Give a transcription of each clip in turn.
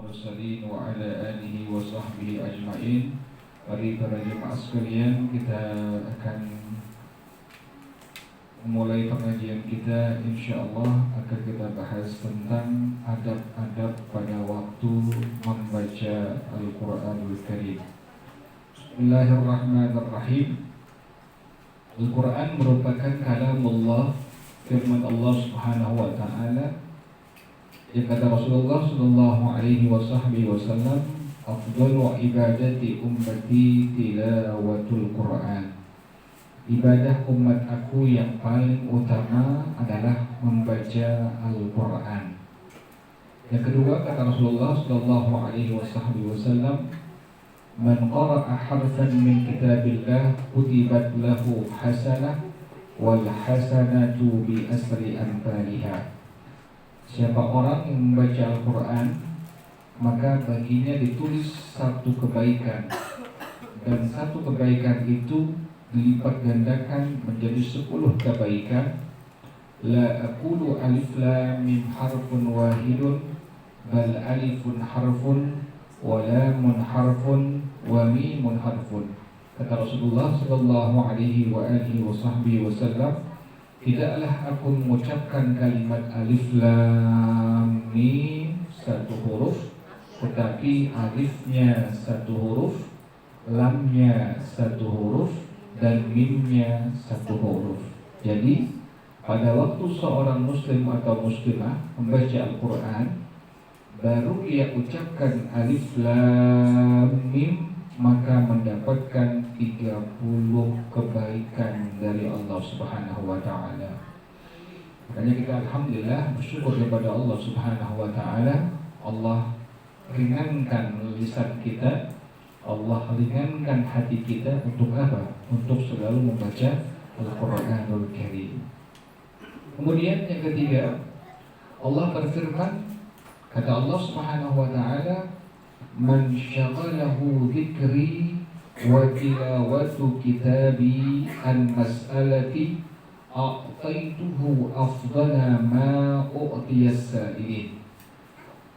Mursalin wa ala alihi wa sahbihi ajma'in. Mari para jemaah sekalian, kita akan memulai pengajian kita. InsyaAllah akan kita bahas tentang adab-adab pada waktu membaca Al-Quranul Karim. Bismillahirrahmanirrahim. Al-Quran merupakan kalamullah, firman Allah Subhanahu wa ta'ala. Yang kata Rasulullah sallallahu alaihi wasallam, afdalu ibadati ummati tilawatul Quran. Ibadah umat aku yang paling utama adalah membaca Al-Quran. Yang kedua, kata Rasulullah sallallahu alaihi wasallam, man qara'a harfan min kitabillah kutibat lahu hasanah wal hasanatu bi asri amthaliha. Siapa orang yang membaca Al-Quran, maka baginya ditulis satu kebaikan, dan satu kebaikan itu dilipat gandakan menjadi 10 kebaikan. La aqulu alif lam mim harfun wahidun, bal alifun harfun wa lamun harfun wa mimun harfun. Kata Rasulullah sallallahu alaihi wasallam, tidaklah aku mengucapkan kalimat alif lam mim satu huruf, tetapi alifnya satu huruf, lamnya satu huruf, dan mimnya satu huruf. Jadi pada waktu seorang muslim atau muslimah membaca Al-Quran, baru ia ucapkan alif lam mim, maka mendapatkan 30 kebaikan dari Allah Subhanahu wa ta'ala. Makanya kita alhamdulillah bersyukur kepada Allah Subhanahu wa ta'ala. Allah ringankan lisan kita, Allah ringankan hati kita untuk apa? Untuk selalu membaca Al-Quranul Karim. Kemudian yang ketiga, Allah berfirman, kata Allah Subhanahu wa ta'ala, man syaghalahu dzikri wa tilawatu kitabi an mas'alati a'taituhu afdala ma u'tiyas sa'ilin.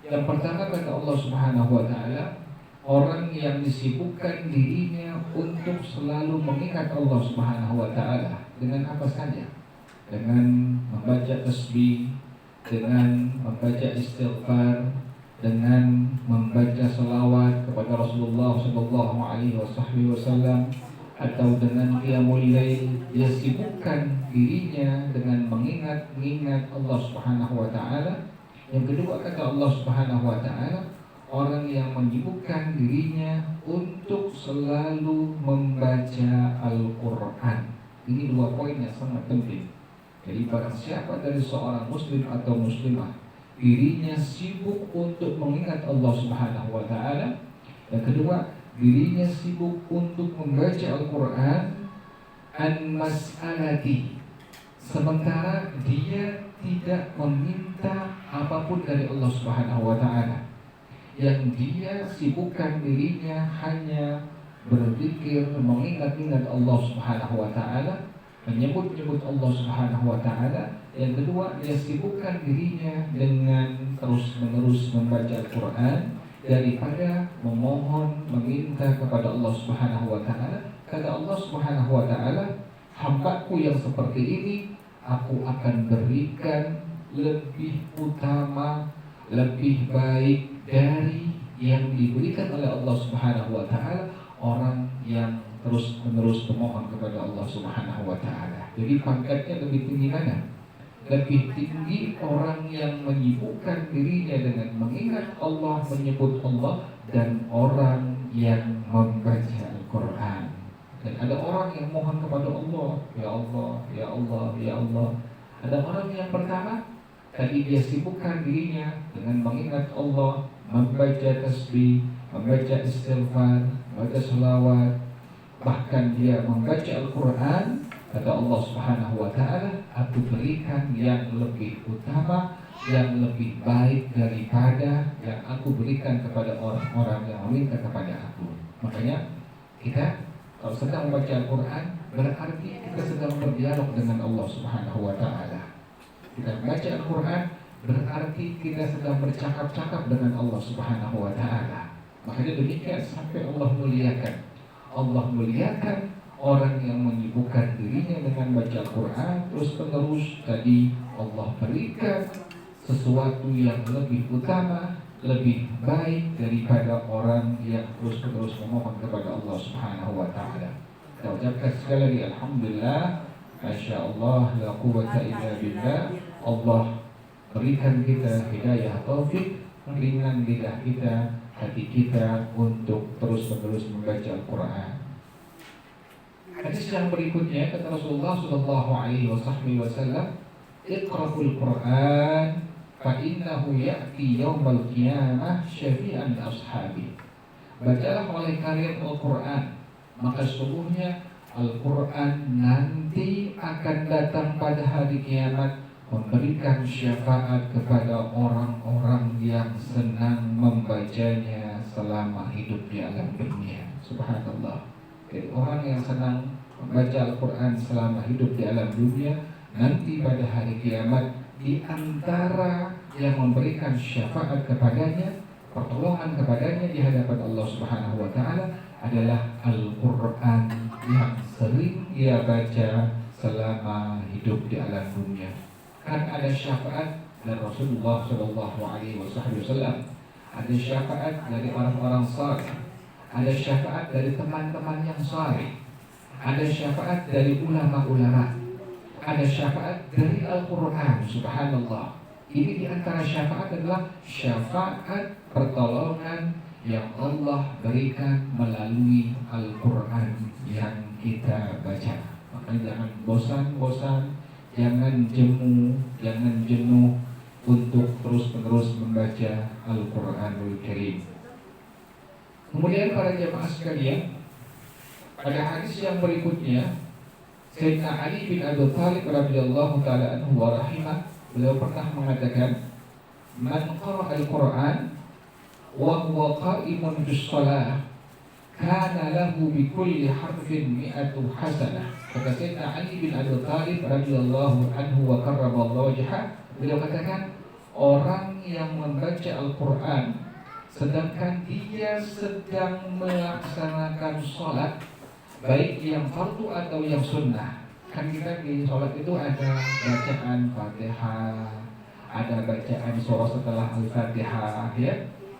Yang pertama, kata Allah Subhanahu wa ta'ala, orang yang disibukkan dirinya untuk selalu mengingat Allah Subhanahu wa ta'ala dengan apa saja? Dengan membaca tasbih, dengan membaca istighfar, dengan membaca salawat kepada Rasulullah sallallahu alaihi wasallam, atau dengan qiyamul lail. Dia sibukkan dirinya dengan mengingat Allah Subhanahu wa ta'ala. Yang kedua, kata Allah Subhanahu wa ta'ala, orang yang menyibukkan dirinya untuk selalu membaca Al-Quran. Ini dua poin yang sangat penting. Jadi barang siapa dari seorang muslim atau muslimah dirinya sibuk untuk mengingat Allah Subhanahu wa ta'ala, yang kedua, dirinya sibuk untuk membaca Al-Quran, an mas'alati, sementara dia tidak meminta apapun dari Allah Subhanahu wa ta'ala, yang dia sibukkan dirinya hanya berzikir, mengingat-ingat Allah Subhanahu wa ta'ala, menyebut-nyebut Allah Subhanahu wa ta'ala. Yang kedua, dia sibukkan dirinya dengan terus-menerus membaca Al-Quran daripada memohon, meminta kepada Allah Subhanahu wa ta'ala. Kata Allah Subhanahu wa ta'ala, hambaku yang seperti ini aku akan berikan lebih utama, lebih baik dari yang diberikan oleh Allah Subhanahu wa ta'ala orang yang terus-menerus memohon kepada Allah Subhanahu wa ta'ala. Jadi pangkatnya lebih tinggi mana? Lebih tinggi orang yang menyibukkan dirinya dengan mengingat Allah, menyebut Allah, dan orang yang membaca Al-Quran. Dan ada orang yang mohon kepada Allah, ya Allah, ya Allah, ya Allah. Ada orang yang pertama, tadi dia sibukkan dirinya dengan mengingat Allah, membaca tasbih, membaca istighfar, membaca salawat, bahkan dia membaca Al-Quran. Kata Allah Subhanahu wa ta'ala, aku berikan yang lebih utama, yang lebih baik daripada yang aku berikan kepada orang-orang yang meminta kepada aku. Makanya kita kalau sedang membaca Al-Quran, berarti kita sedang berdialog dengan Allah Subhanahu wa ta'ala. Kita membaca Al-Quran berarti kita sedang bercakap-cakap dengan Allah Subhanahu wa taala. Makanya demikian sampai Allah muliakan. Allah muliakan orang yang menyibukkan dirinya dengan baca Quran terus menerus. Tadi Allah berikan sesuatu yang lebih utama, lebih baik daripada orang yang terus-menerus memohon kepada Allah Subhanahu wa taala. Kita ucapkan sekali lagi alhamdulillah, masya Allah, la quwwata illa billah. Allah berikan kita hidayah taufik, ringan lidah kita, hati kita untuk terus-menerus membaca Al-Quran. Hadis yang berikutnya kata Rasulullah sallallahu alaihi wasallam, "Iqra'ul Quran fa innahu ya'ti yaumal qiyamah syafi'an li ashabi." Bacalah oleh kalian Al-Quran, maka sesungguhnya Al-Quran nanti akan datang pada hari kiamat memberikan syafaat kepada orang-orang yang senang membacanya selama hidup di alam dunia. Subhanallah. Jadi orang yang senang membaca Al-Quran selama hidup di alam dunia, nanti pada hari kiamat di antara yang memberikan syafaat kepadanya, pertolongan kepadanya di hadapan Allah Subhanahu wa taala adalah Al-Quran yang sering dia baca selama hidup di alam dunia. Kan ada syafaat dari Rasulullah Shallallahu Alaihi Wasallam, ada syafaat dari orang-orang saleh, ada syafaat dari teman-teman yang saleh, ada syafaat dari ulama-ulama, ada syafaat dari Al-Quran. Subhanallah. Ini diantara syafaat adalah syafaat pertolongan yang Allah berikan melalui Al-Quran yang kita baca. Makanya jangan bosan-bosan, jangan jenuh untuk terus-menerus membaca Al-Quranul Karim. Kemudian para jemaah sekalian, pada hadis yang berikutnya, Sayyidina Ali bin Abi Thalib radhiyallahu taala anhu wa rahimah, beliau pernah mengatakan, "Man qara'a al-Qur'an wa huwa qa'imun bis-shalah, kana lahu bi kulli harfin mi'atu hasanah." Kata Sayyidina Ali bin Abi Thalib radhiyallahu anhu wa karramallahu wajhah, beliau katakan, orang yang membaca Al-Quran sedangkan dia sedang melaksanakan sholat, baik yang fardu atau yang sunnah. Kan kita di sholat itu ada bacaan Fatihah, ada bacaan surah setelah Al-Fatihah, ya.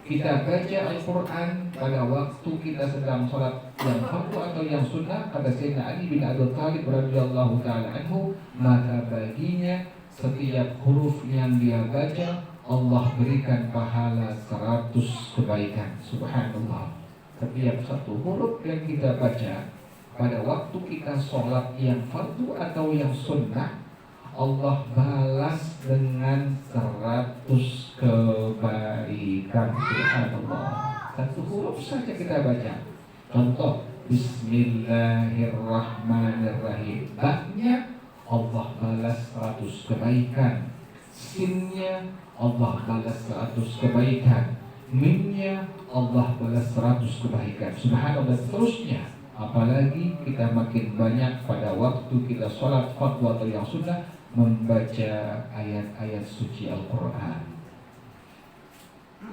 Kita baca Al-Quran pada waktu kita sedang sholat yang fardu atau yang sunnah, kata Sayyidina Ali bin Abi Thalib radhiyallahu taala anhu, maka baginya setiap huruf yang dia baca Allah berikan pahala 100 kebaikan. Subhanallah. Setiap satu huruf yang kita baca pada waktu kita sholat yang fardu atau yang sunnah, Allah balas dengan 100 kebaikan. Subhanallah. Satu huruf saja kita baca. Contoh, Bismillahirrahmanirrahim. Ba-nya Allah balas 100 kebaikan. Sinnya Allah balas 100 kebaikan. Mimnya Allah balas 100 kebaikan. Subhanallah, seterusnya. Apalagi kita makin banyak pada waktu kita sholat fardu atau yang sunnah membaca ayat-ayat suci Al-Quran.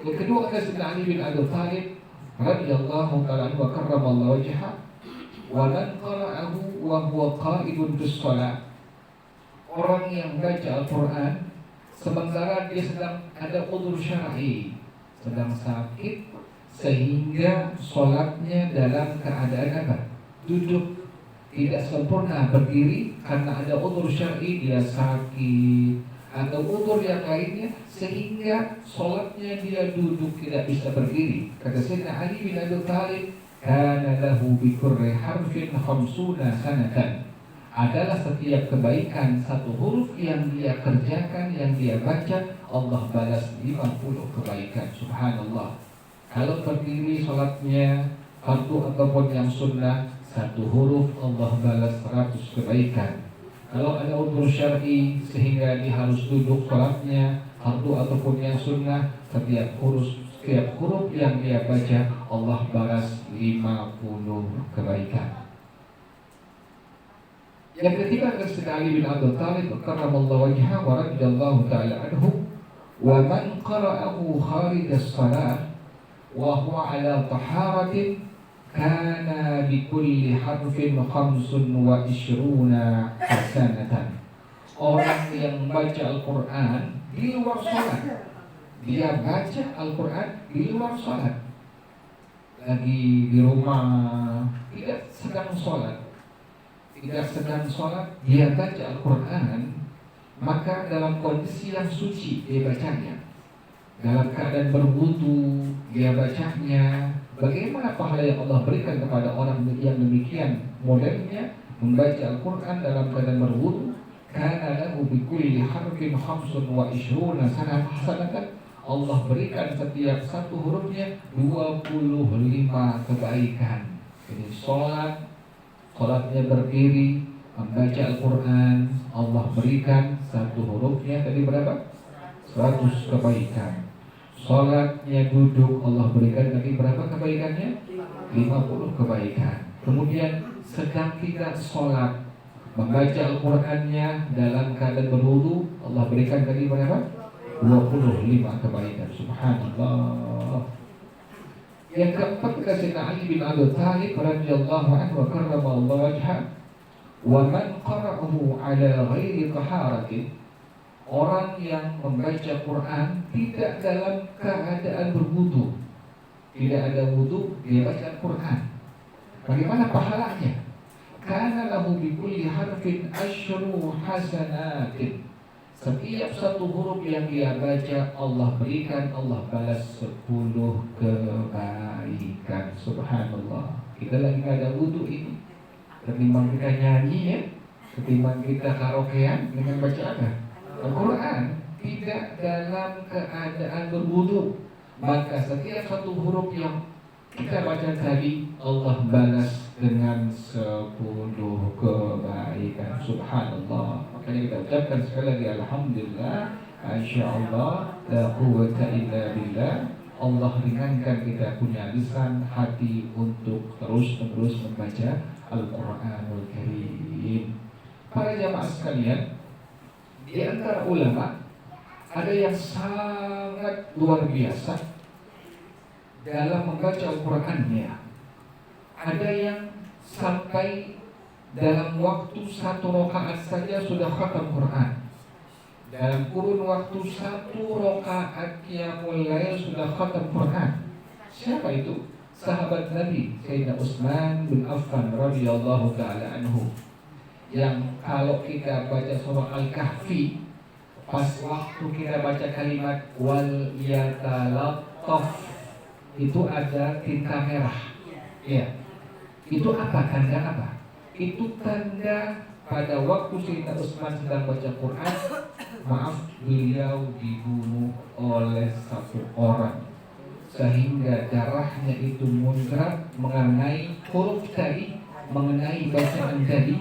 Yang kedua adalah Sayyidina Ali bin Abi Thalib radhiyallahu ta'ala anhu wa karramallahu wajhah, wa man qara'ahu wa huwa qa'idun bis shalah. Orang yang baca Al-Quran sementara dia sedang ada udzur syar'i, sedang sakit, sehingga sholatnya dalam keadaan apa? Duduk, tidak sempurna berdiri karena ada udzur syar'i, dia sakit atau udzur yang lainnya, sehingga sholatnya dia duduk, tidak bisa berdiri. Kata Sayyidina Ali bin Abi Thalib, kana lahu bi kulli harfin 50 sanatan. Adalah setiap kebaikan satu huruf yang dia kerjakan, yang dia baca, Allah balas 50 kebaikan. Subhanallah. Kalau berdiri sholatnya fardu ataupun yang sunnah, satu huruf Allah balas 100 kebaikan. Kalau ada udzur syar'i sehingga dia harus duduk sholatnya fardu ataupun yang sunnah, setiap huruf yang dia baca Allah balas 50 kebaikan. Yang ketiga adalah Sayyidina Ali bin Abi Thalib karramallahu wajhahu wa radhiyallahu ta'ala anhu, Wa man qara'ahu kharij as-salat wa huwa ala taharatin kana bi kulli harfin 25 hasanatan. Orang yang baca Al-Quran di luar sholat, dia baca Al-Quran di luar sholat, lagi di rumah, tidak sedang sholat, dia baca Al-Quran, maka dalam kondisi yang suci dia bacanya, dalam keadaan berwudu dia bacanya. Bagaimana pahala yang Allah berikan kepada orang yang demikian modelnya membaca Al-Quran dalam keadaan berwudu? Kana lahu bi kulli harfin 25 hasanatan. Allah berikan setiap satu hurufnya 25 kebaikan. Jadi sholatnya berdiri membaca Al-Quran, Allah berikan satu hurufnya tadi berapa? 100 kebaikan. Sholatnya duduk, Allah berikan tadi berapa kebaikannya? 50 kebaikan. Kemudian sedang tidak sholat, membaca Al-Qurannya dalam keadaan berwudu, Allah berikan tadi berapa? 25 kebaikan. Subhanallah. Yang keempat, Sayyidina Ali bin Abi Thalib radhiyallahu anhu wa karramallahu wajhah, wa man qara'ahu ala ghairi taharatin. Orang yang membaca Quran tidak dalam keadaan berwudu, tidak ada wudu, dia baca Quran, bagaimana pahalanya? Kana lahu bi kulli harfin 10 hasanatin. Setiap satu huruf yang dia baca, Allah berikan, Allah balas 10 kebaikan. Subhanallah. Kita lagi gak ada wudu ini, ketimbang kita nyanyi ya, ketimbang kita karaokean dengan baca apa? Al-Quran. Tidak dalam keadaan berwudu, maka setiap satu huruf yang kita baca tadi, Allah balas dengan 10 kebaikan. Subhanallah. Makanya kita ucapkan sekali lagi alhamdulillah, insyaallah, la quwwata illa billah. Allah ringankan kita punya lisan, hati untuk terus-menerus membaca Al-Quranul Karim. Para jamaah sekalian, di antara ulama ada yang sangat luar biasa dalam membaca Al-Qurannya. Ada yang sampai dalam waktu 1 rakaat saja sudah khatam Quran. Dalam kurun waktu 1 rakaat qiyamul lail sudah khatam Quran. Siapa itu? Sahabat Nabi Sayyidina Utsman bin Affan radhiyallahu taala anhu. Yang kalau kita baca surah Al-Kahfi, pas waktu kita baca kalimat wal yatalattaf, itu ada tinta merah. Ya. Itu apa? Tanda apa? Itu tanda pada waktu Sayyidina Utsman sedang baca Quran, maaf, beliau dibunuh oleh satu orang, sehingga darahnya itu muncrat mengenai huruf tadi, mengenai bacaan tadi,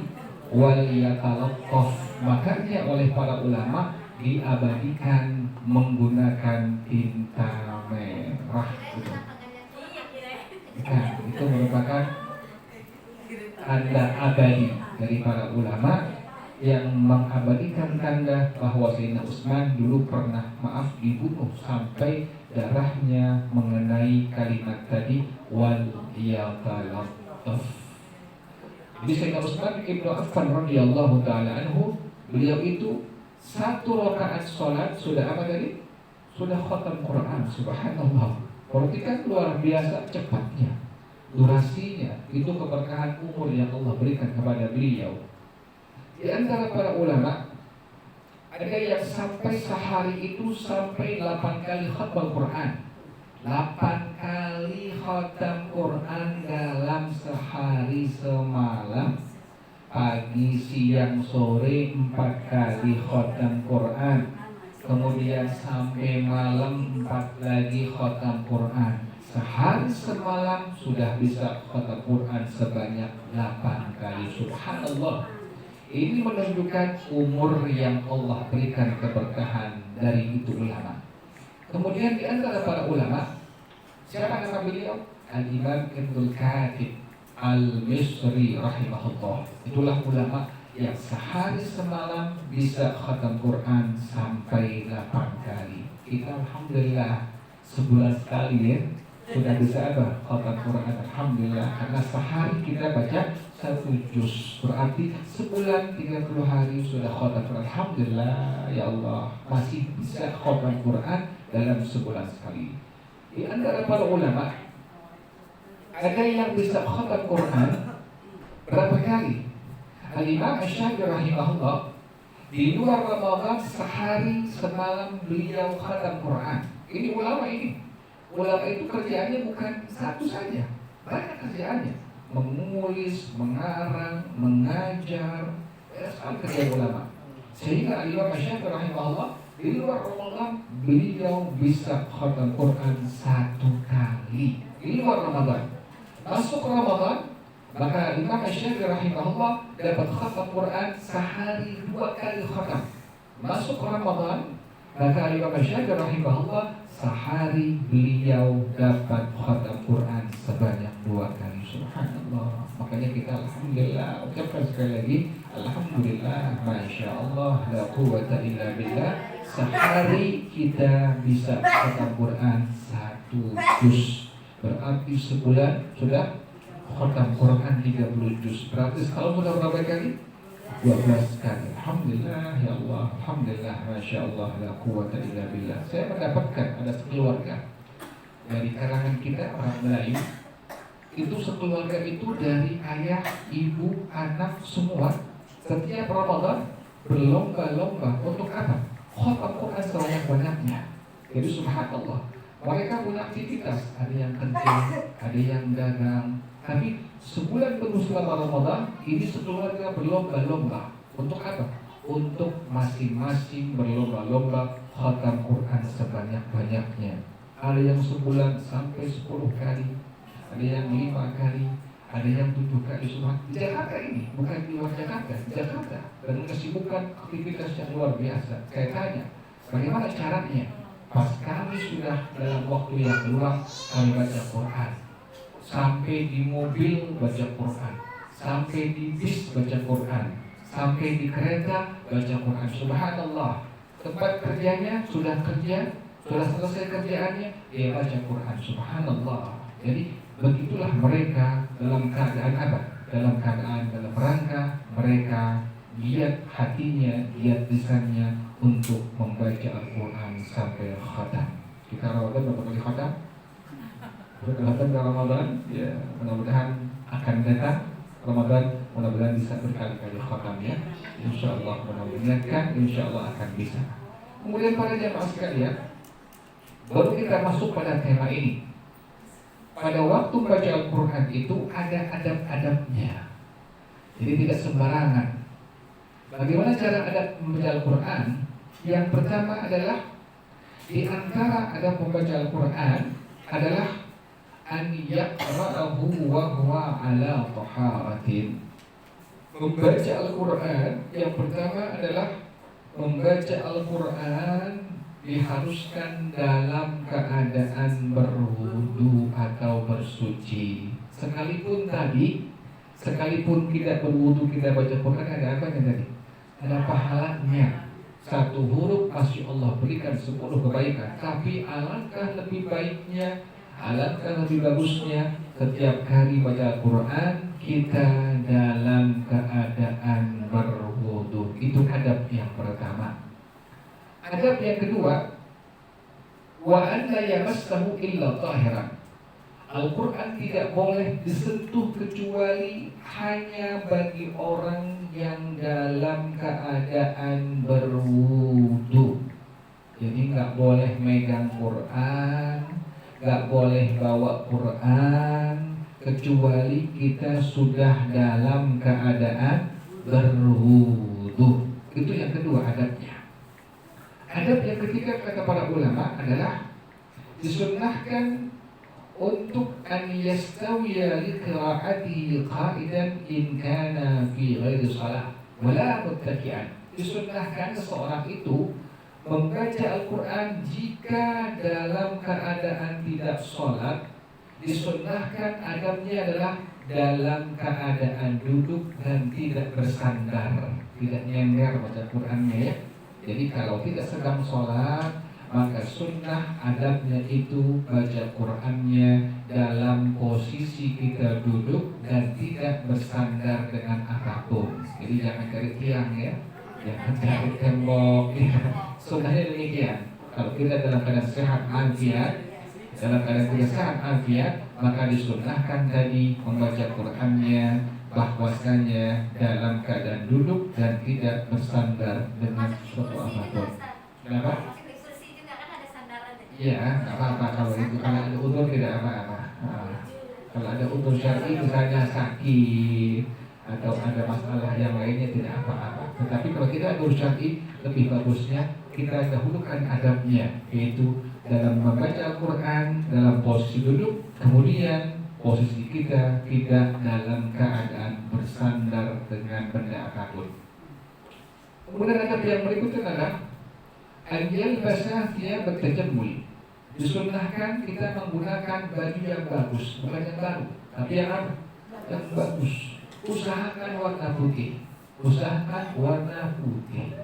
wal yatalattaf. Makanya oleh para ulama diabadikan menggunakan tinta merah. Nah, itu merupakan tanda abadi dari para ulama yang mengabadikan tanda bahwa Sayyidina Utsman dulu pernah dibunuh sampai darahnya mengenai kalimat tadi wal yatalattaf. Jadi Sayyidina Utsman bin Affan radhiyallahu taala anhu, beliau itu 1 rakaat sholat sudah apa tadi? Sudah khatam Quran. Subhanallah. Berarti kan luar biasa cepatnya, durasinya, itu keberkahan umur yang Allah berikan kepada beliau. Di antara para ulama ada yang sampai sehari itu sampai 8 kali khatam Quran. 8 kali khatam Quran dalam sehari semalam. Pagi, siang, sore 4 kali khatam Quran. Kemudian sampai malam 4 lagi khatam Quran. Sehari semalam sudah bisa khatam Quran sebanyak 8 kali. Subhanallah. Ini menunjukkan umur yang Allah berikan keberkahan dari itu ulama. Kemudian di antara para ulama, siapa nama beliau? Al-Imam Ibnul Kathir Al-Misri rahimahullah. Itulah ulama yang sehari semalam bisa khatam Quran sampai 8 kali. Kita alhamdulillah sebulan sekali ya sudah bisa apa? Khatam Quran. Alhamdulillah, karena sehari kita baca 1 juz, berarti sebulan 30 hari sudah khatam Quran. Alhamdulillah ya Allah, masih bisa khatam Quran dalam sebulan sekali. Di antara para ulama ada yang bisa khatam Quran berapa kali? Al-Imam Asy-Syafi'i rahimahullah, di luar Ramadan sehari semalam beliau khatam Quran. Ini ulama ini. Ulama itu kerjaannya bukan satu saja, banyak kerjaannya. Menulis, mengarang, mengajar, sekali kerjaan ulama. Sehingga Imam Syafi'i rahimahullah di luar Ramadan beliau bisa khatam Quran 1 kali. Di luar Ramadan. Masuk Ramadan, maka Imam Syafi'i rahimahullah dapat khatam Quran sehari 2 kali khatam. Masuk Ramadan, maka Imam Syafi'i rahimahullah sehari beliau dapat khatam Quran sebanyak 2 kali. Subhanallah. Makanya kita alhamdulillah, ucapkan sekali lagi alhamdulillah, masya Allah, la quwwata illa billah. Sehari kita bisa khatam Quran 1 juz, berarti sebulan sudah khatam Quran 30 juz. Berarti kalau sudah berapa kali? 12 kali. Alhamdulillah ya Allah, alhamdulillah, masya Allah, la quwwata illa billah. Saya mendapatkan ada sekeluarga dari kalangan kita orang Melayu. Itu sekeluarga itu dari ayah, ibu, anak semua setiap Ramadan berlomba-lomba untuk apa? Khatam Quran sebanyak-banyaknya. Jadi subhanallah, mereka punya aktivitas, ada yang kerja, ada yang dagang. Tapi sebulan penuh selama Ramadan ini sekeluarga berlomba-lomba untuk apa? Untuk masing-masing berlomba-lomba khatam Quran sebanyak-banyaknya. Ada yang sebulan sampai 10 kali, ada yang 5 kali, ada yang 7 kali. Di Jakarta ini, bukan di luar Jakarta, di Jakarta, dan kesibukan aktivitas yang luar biasa. Saya tanya, bagaimana caranya? Pas kami sudah dalam waktu yang luang, kami baca Quran. Sampai di mobil baca Quran, sampai di bis baca Quran, sampai di kereta baca Quran. Subhanallah, tempat kerjanya sudah kerja, sudah selesai kerjaannya, dia baca Quran. Subhanallah. Jadi begitulah mereka dalam keadaan apa? Dalam keadaan dalam rangka mereka giat hatinya, giat lisannya untuk membaca Al-Quran sampai khatam. Kita Ramadan berapa kali khatam? Berkaitan dengan Ramadan, ya mudah-mudahan akan datang Ramadan, mudah-mudahan bisa berkali-kali khatam ya. Insya Allah mudah-mudahan, insya Allah akan bisa. Kemudian para jamaah sekalian, baru kita masuk pada tema ini. Pada waktu membaca Al-Quran itu ada adab-adabnya. Jadi tidak sembarangan. Bagaimana cara adab membaca Al-Quran? Yang pertama adalah di antara adab membaca Al-Quran adalah an yaqra'ahu wa huwa ala taharatin. Membaca Al-Quran yang pertama adalah membaca Al-Quran diharuskan dalam keadaan berwudu atau bersuci. Sekalipun tidak berwudu kita baca Quran, ada apanya tadi? Ada pahalanya. 1 huruf masya Allah berikan 10 kebaikan. Tapi alangkah lebih baiknya, alangkah lebih bagusnya setiap kali baca Al-Quran kita dalam keadaan berwudu. Itu adab yang pertama. Adab yang kedua, wa an la yamassahu illa tahiran. Al-Quran tidak boleh disentuh kecuali hanya bagi orang yang dalam keadaan berwudu. Jadi nggak boleh megang Quran, nggak boleh bawa Quran kecuali kita sudah dalam keadaan berwudu. Itu yang kedua adabnya. Adab yang ketiga kata para ulama adalah disunnahkan untuk an yastawiya li qira'atihi qa'idan in kana fi ghairi shalah wala muttaki'an. Disunnahkan seseorang itu membaca Al-Quran jika dalam keadaan tidak sholat. Disunnahkan adabnya adalah dalam keadaan duduk dan tidak bersandar, tidak nyender baca Qurannya ya. Jadi kalau tidak sedang sholat, maka sunnah adabnya itu baca Qurannya dalam posisi kita duduk dan tidak bersandar dengan apapun. Jadi jangan cari tiang ya, jangan cari tembok ya. Sunnahnya demikian. Kalau kita dalam keadaan sehat afiat, dalam keadaan kita sehat afiat, maka disunnahkan tadi membaca Qurannya bahwasanya dalam keadaan duduk dan tidak bersandar dengan suatu apapun. Kenapa? Iya, nggak apa-apa kalau itu, kalau ada udur tidak apa-apa. Kalau ada udur syar'i misalnya sakit atau ada masalah yang lainnya tidak apa-apa. Tetapi kalau kita udur syar'i, lebih bagusnya kita dahulukan adabnya, yaitu dalam membaca Al-Quran dalam posisi duduk, kemudian posisi kita tidak dalam keadaan bersandar dengan benda apapun. Kemudian adab yang berikutnya adalah al-yalbasa thiyab at-tajammul. Disunnahkan kita menggunakan baju yang bagus, bukan yang baru, tapi yang apa? Yang bagus. Usahakan warna putih. Usahakan warna putih.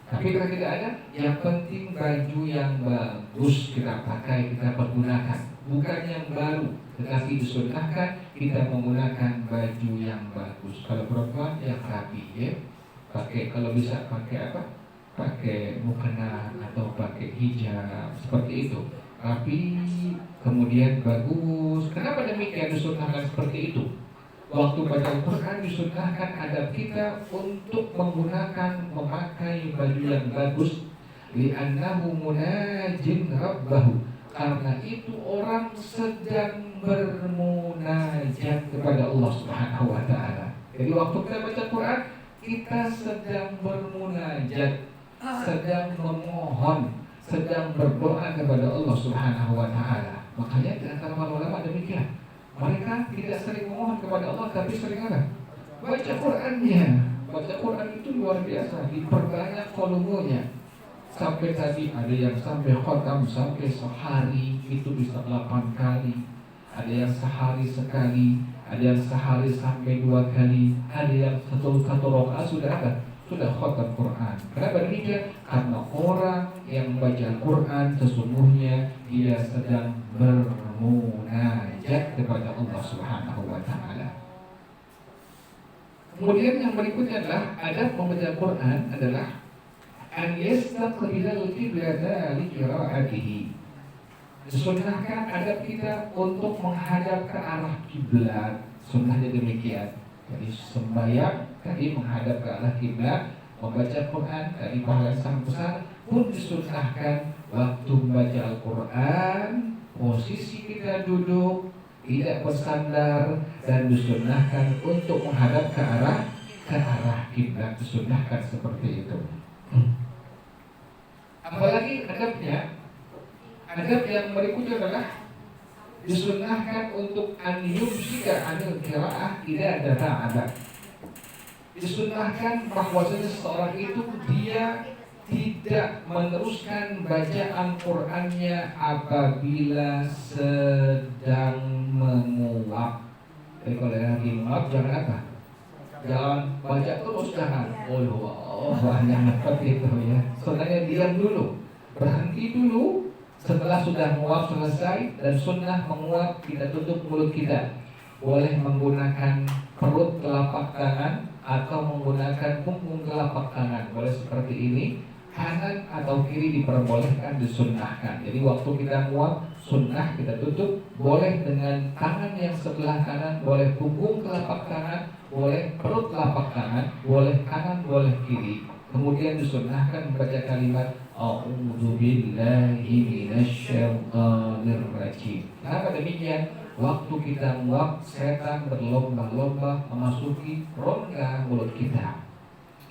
Tapi kalau tidak ada, yang penting baju yang bagus kita pakai, kita pergunakan, bukan yang baru. Tetapi disunnahkan kita menggunakan baju yang bagus. Kalau perempuan yang rapi ya, pakai, kalau bisa pakai apa? Pakai mukena atau pakai hijab seperti itu. Rapi, kemudian bagus. Kenapa demikian disunnahkan seperti itu? Waktu baca Al-Quran disunnahkan adab kita untuk menggunakan, memakai baju yang bagus. Li'annahu munajin rabbahu. Karena itu orang sedang bermunajat kepada Allah Subhanahu wa ta'ala. Jadi waktu kita baca Quran, kita sedang bermunajat, sedang memohon, sedang berdoa kepada Allah Subhanahu wa ta'ala. Makanya di antara para ulama demikian. Mereka tidak sering memohon kepada Allah, tapi sering apa? Baca Qurannya. Baca Quran itu luar biasa, diperbanyak volumenya. Sampai tadi ada yang sampai khotam, sampai sehari itu bisa 8 kali. Ada yang sehari sekali, ada yang sehari sampai 2 kali, ada yang satu rakaat sudah ada, sudah khotam Quran. Kenapa demikian? Karena orang yang membaca Quran sesungguhnya dia sedang bermunajat kepada Allah Subhanahu wa ta'ala. Kemudian yang berikutnya adalah adab membaca Quran adalah an yastaqbila al-qiblata li qira'atihi. Disunnahkan adab kita untuk menghadap ke arah kiblat. Sunnahnya demikian. Jadi sembahyang tadi menghadap ke arah kiblat, membaca Quran tadi pahala sangat besar pun disunnahkan waktu membaca Al-Quran posisi kita duduk tidak bersandar dan disunnahkan untuk menghadap ke arah kiblat, disunnahkan seperti itu. Apalagi adabnya, adab yang berikutnya adalah disunnahkan untuk an yumsika anil qiraah tidak ada adab. Disunnahkan bahwasanya seseorang itu dia tidak meneruskan bacaan Qur'annya apabila sedang menguap. Jadi kalau lagi menguap jangan apa? Jangan baca terus, jangan. Oh, banyak seperti itu ya. Sebenarnya diam dulu, berhenti dulu. Setelah sudah menguap selesai dan sunnah menguap, kita tutup mulut kita. Boleh menggunakan perut telapak tangan atau menggunakan punggung telapak tangan. Boleh seperti ini. Kanan atau kiri diperbolehkan, disunnahkan. Jadi waktu kita muap, sunnah kita tutup. Boleh dengan tangan yang sebelah kanan, boleh punggung telapak tangan, boleh perut telapak tangan, boleh kanan, boleh kiri. Kemudian disunnahkan membaca kalimat A'udzu billahi minasyaitonir rajim. Kenapa demikian? Waktu kita muap, setan berlomba-lomba memasuki rongga mulut kita.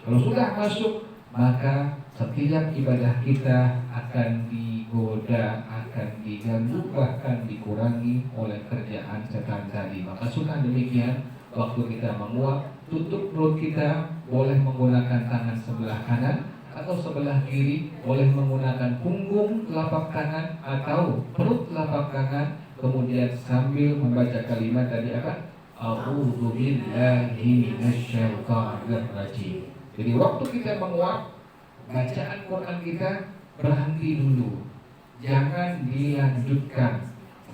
Kalau sudah masuk, maka setiap ibadah kita akan digoda, akan diganggu, bahkan dikurangi oleh kerjaan setan tadi. Maka sunnah demikian, waktu kita menguap, tutup mulut kita, boleh menggunakan tangan sebelah kanan atau sebelah kiri, boleh menggunakan punggung telapak tangan atau perut telapak tangan, kemudian sambil membaca kalimat tadi apa? A'udzu billahi minasyaitonir rajim. Jadi waktu kita menguap, bacaan Quran kita berhenti dulu. jangan dilanjutkan.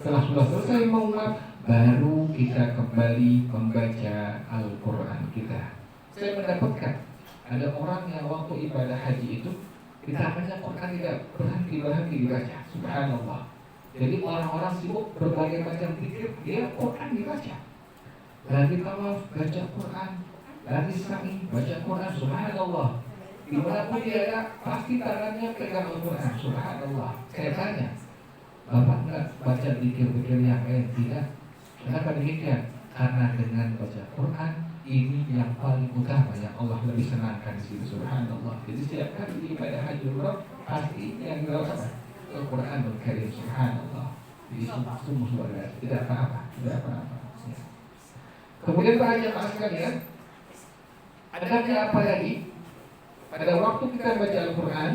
Setelah sudah selesai menguap, baru kita kembali membaca Al-Quran kita. Saya mendapatkan ada orang yang waktu ibadah haji itu kita baca Quran tidak berhenti dibaca. Subhanallah. Jadi orang-orang sibuk berbagai macam zikir, dia Quran dibaca. Lagi tawaf baca Quran, lagi sa'i baca Quran. Subhanallah. Dimanapun dia ada, pasti tangannya pegang Al-Quran. Subhanallah. Saya tanya, Bapak enggak baca zikir-zikir yang lain? Tidak. Kenapa demikian? Karena dengan baca Quran ini yang paling utama yang Allah lebih senangkan di situ. Subhanallah. Jadi setiap kali ibadah haji umrah pasti yang dilakukan Al-Quranul Karim. Subhanallah. Jadi sungguh luar biasa. Tidak apa-apa. Ya. Kemudian para jemaah sekalian, adanya apa lagi? Pada waktu kita baca Al-Quran,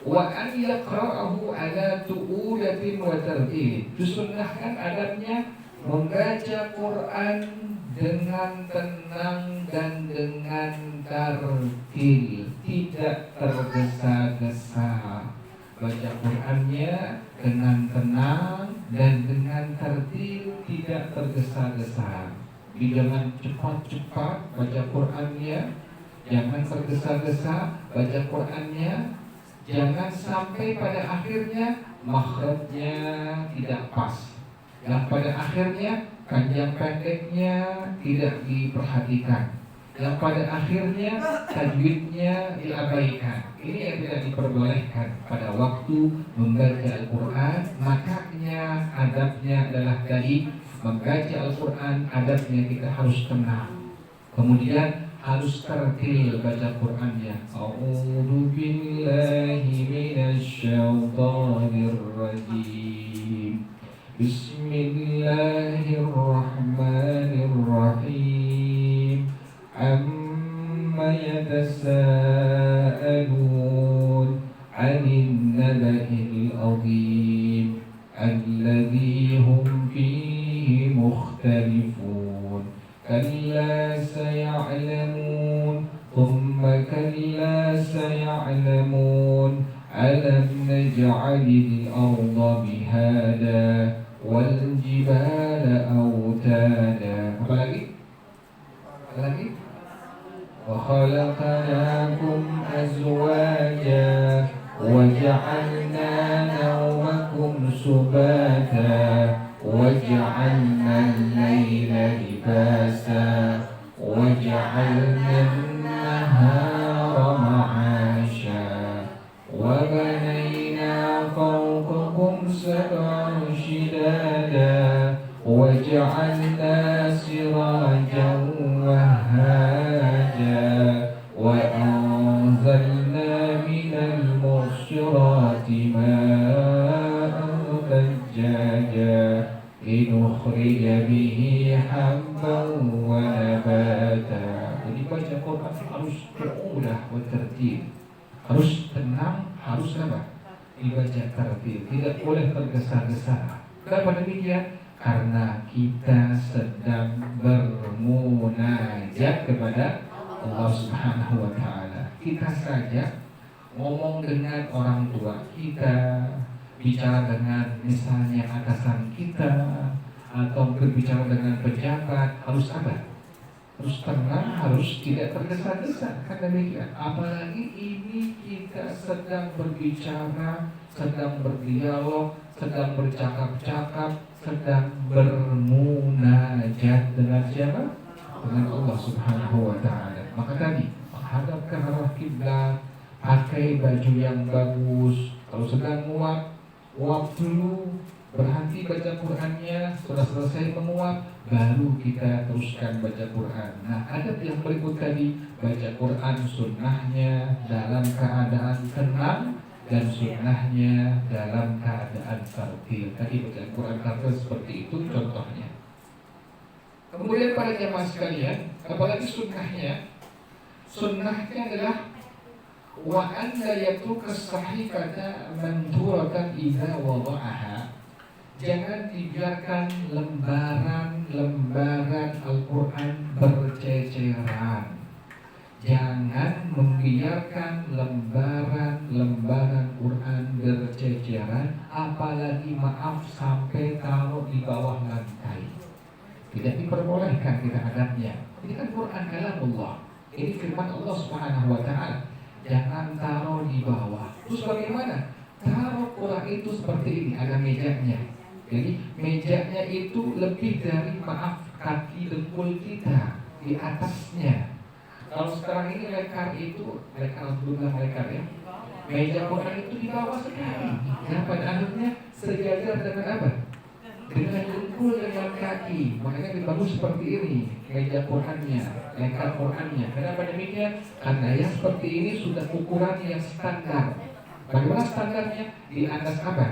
wa an yaqra'ahu ala tu'ulatin wa tartil. Disunnahkan adabnya membaca Quran dengan tenang dan dengan tartil, tidak tergesa-gesa. Baca Qurannya dengan tenang dan dengan tartil, tidak tergesa-gesa. Jangan cepat-cepat baca Qurannya, jangan tergesa-gesa baca Qurannya, jangan sampai pada akhirnya makhrajnya tidak pas. Yang pada akhirnya panjang pendeknya tidak diperhatikan. Yang pada akhirnya tajwidnya diabaikan. Ini yang tidak diperbolehkan pada waktu membaca Al-Quran. Makanya adabnya adalah tadi, membaca Al-Quran adabnya kita harus tenang. Kemudian harus tertil baca Qurannya. A'udzu billahi minasyaitonir rajim. Bismillahirrahmanirrahim. Amma yatasaalun 'anil naba'il 'azim alladzi hum fihi mukhtalifun. Kalla saya'lamun, thumma kalla saya'lamun. Alam naj'alil arda mihada wal jibala autada. Apa lagi? Wa khalaqnakum azwaja wa ja'alna nawmakum subata wa ja'alna al-layla libasa wa ja'alna an-nahara ma'asha wa banayna fawqakum sab'an shidada wa ja'alna sirajan wahhaja wa anzalna minal mu'sirati ma'an thajjaja linukhrija bihi habban wa nabata. Jadi baca Quran harus berulah wa tertil, harus tenang, harus apa? Dibaca tertil, tidak boleh tergesa-gesa. Kenapa demikian? Karena kita sedang bermunajat kepada Allah Subhanahu wa Ta'ala. Kita saja ngomong dengan orang tua kita, bicara dengan misalnya atasan kita, atau berbicara dengan pejabat, harus apa? Harus tenang, harus tidak tergesa-gesa. Kan demikian. Apalagi ini kita sedang berbicara, sedang berdialog, sedang bercakap-cakap, sedang bermunajat dengan siapa? Dengan Allah Subhanahu wa Ta'ala. Maka tadi menghadap ke arah kiblat, pakai baju yang bagus. Kalau sedang muat dulu, berhenti baca Qurannya. Setelah selesai menguap, baru kita teruskan baca Quran. Nah, adab yang berikut tadi, baca Quran sunnahnya dalam keadaan tenang dan sunnahnya dalam keadaan tartil. Tadi bacaan Quran tartil seperti itu contohnya. Kemudian para jemaah sekalian, apalagi sunnahnya? Sunnahnya adalah wa an la yatruka sahifata manthuratan idza wada'aha. Jangan dibiarkan lembaran Al-Quran berceceran. Jangan membiarkan lembaran Quran berceceran maaf sampai taruh di bawah lantai. Tidak diperbolehkan kita adabnya. Ini kan Quran kalamullah. Ini firman Allah Subhanahu wa taala. Jangan taruh di bawah. Terus bagaimana? Taruh Quran itu seperti ini, ada mejanya. Jadi mejanya itu lebih dari maaf kaki dengkul kita di atasnya. Kalau sekarang ini lekar itu, lekar alhamdulillah lekar ya. Meja Quran itu di bawah sekali. Nah pada akhirnya sejajar dengan apa? Dengan dengkul dengan kaki. Makanya dibangun seperti ini meja Qurannya, lekar Qurannya. Kenapa demikian? Karena yang seperti ini sudah ukuran yang standar. Bagaimana standarnya? Di atas apa?